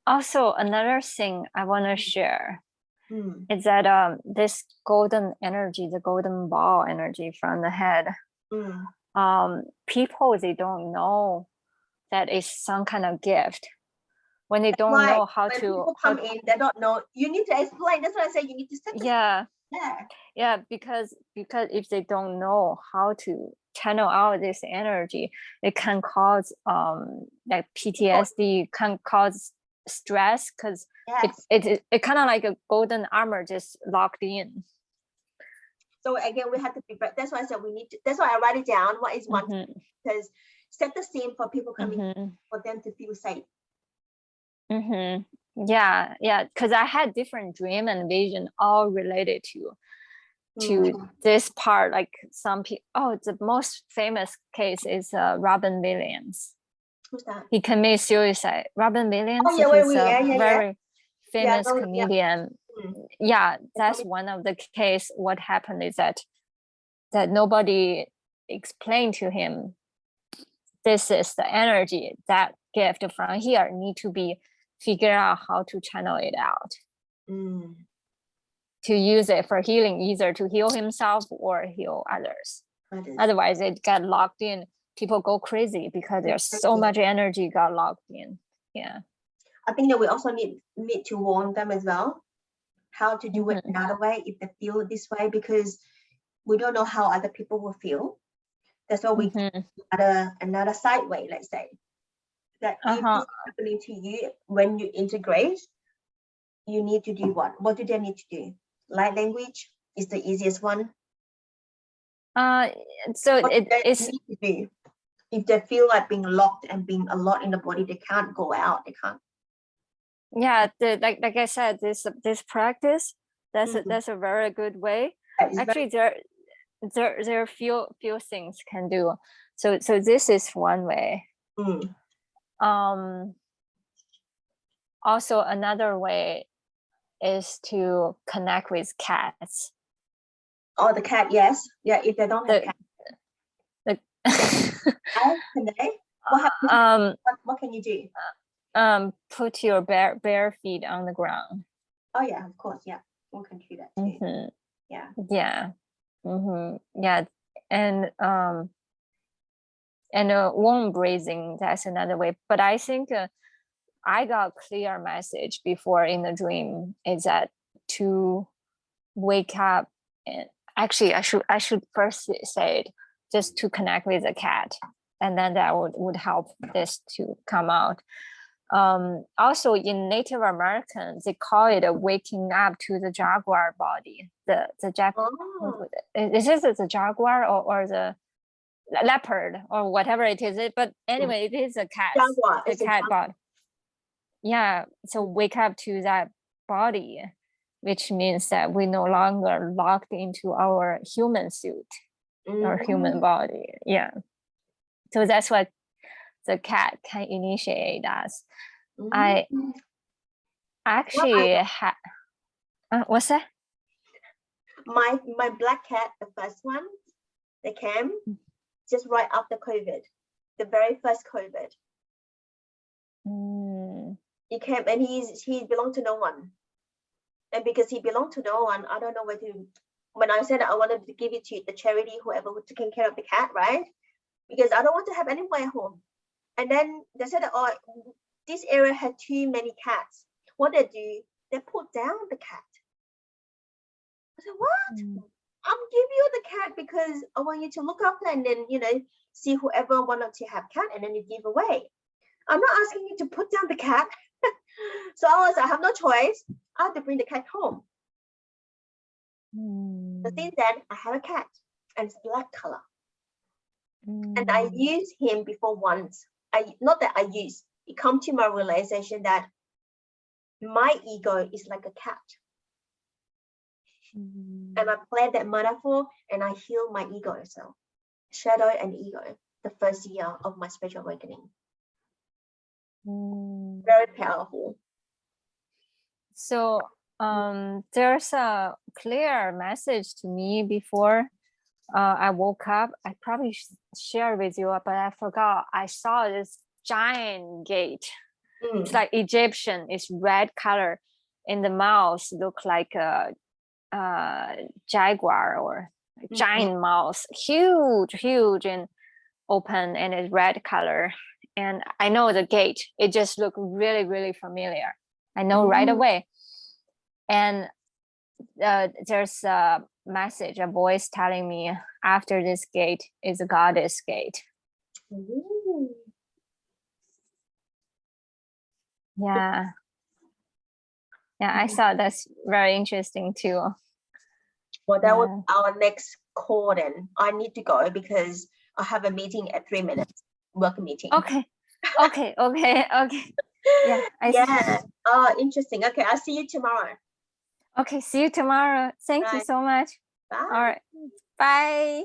A: Also, another thing I want to share is that this golden energy, the golden ball energy from the head, people, they don't know that it's some kind of gift. When they don't know how
B: when
A: to
B: people come in, they don't know. You need to explain. That's why I say you need to set
A: because if they don't know how to channel out this energy, it can cause like PTSD, can cause stress, because it kind of like a golden armor just locked in.
B: So again, we have to be. That's why I said we need to. That's why I write it down. What is one? Because set the scene for people coming, for them to feel safe.
A: Yeah, because I had different dream and vision, all related to this part. Like some people, the most famous case is Robin Williams.
B: Who's that?
A: He committed suicide. Robin Williams is a very famous comedian. Yeah, that's one of the case. What happened is that nobody explained to him, this is the energy, that gift from here need to be figure out how to channel it out, to use it for healing, either to heal himself or heal others. Otherwise it got locked in. People go crazy because there's so much energy got locked in.
B: I think that we also need to warn them as well how to do it another way if they feel this way, because we don't know how other people will feel. That's why we another side way, let's say. That if it's happening to you, when you integrate, you need to do what? What do they need to do? Light language is the easiest one.
A: So it's
B: need to do if they feel like being locked and being a lot in the body, they can't go out. They can't.
A: Yeah, like I said, this practice, that's a very good way. Actually, there are few things can do. So this is one way. Also another way is to connect with cats.
B: Oh, the cat, yes. Yeah, if they don't have cats. What can you do?
A: Put your bare feet on the ground.
B: Oh yeah, of course, yeah. We can do that too.
A: And womb breathing, that's another way. But I think I got clear message before in the dream is that to wake up, and actually I should first say it, just to connect with the cat, and then that would help this to come out. Also in Native Americans, they call it a waking up to the jaguar body. The is this the jaguar or the leopard or whatever it is, but anyway, it is a cat.
B: Jaguar.
A: The cat body. Yeah, so wake up to that body, which means that we no longer locked into our human suit or human body. Yeah, so that's what the cat can initiate us. I actually had what's that?
B: My black cat, the first one, they came just right after COVID, the very first COVID. He came and he belonged to no one, and because he belonged to no one, I don't know where to. When I said I wanted to give it to the charity, whoever was taking care of the cat, right? Because I don't want to have anyone at home. And then they said, oh, this area had too many cats. What they do, they put down the cat. I said, what? I'll give you the cat because I want you to look after and then, see whoever wanted to have cat and then you give away. I'm not asking you to put down the cat. So I have no choice. I have to bring the cat home. So since then, I have a cat and it's black color. And I used him before once. Not that I use. It come to my realization that my ego is like a cat. And I played that metaphor and I healed my ego. So shadow and ego, the first year of my spiritual awakening. Very powerful.
A: So there's a clear message to me before I woke up. I probably shared with you, but I forgot. I saw this giant gate. It's like Egyptian. It's red color, and the mouse look like a jaguar or a giant mouse, huge and open, and it's red color. And I know the gate. It just looked really familiar. I know right away. And there's a message, a voice telling me after this gate is a goddess gate. Yeah, I thought that's very interesting too.
B: Well, that was our next call then. I need to go because I have a meeting at 3 minutes, work meeting.
A: Okay. Yeah.
B: Oh, interesting. Okay, I'll see you tomorrow.
A: Okay, see you tomorrow. Thank you so much.
B: Bye.
A: All right. Bye.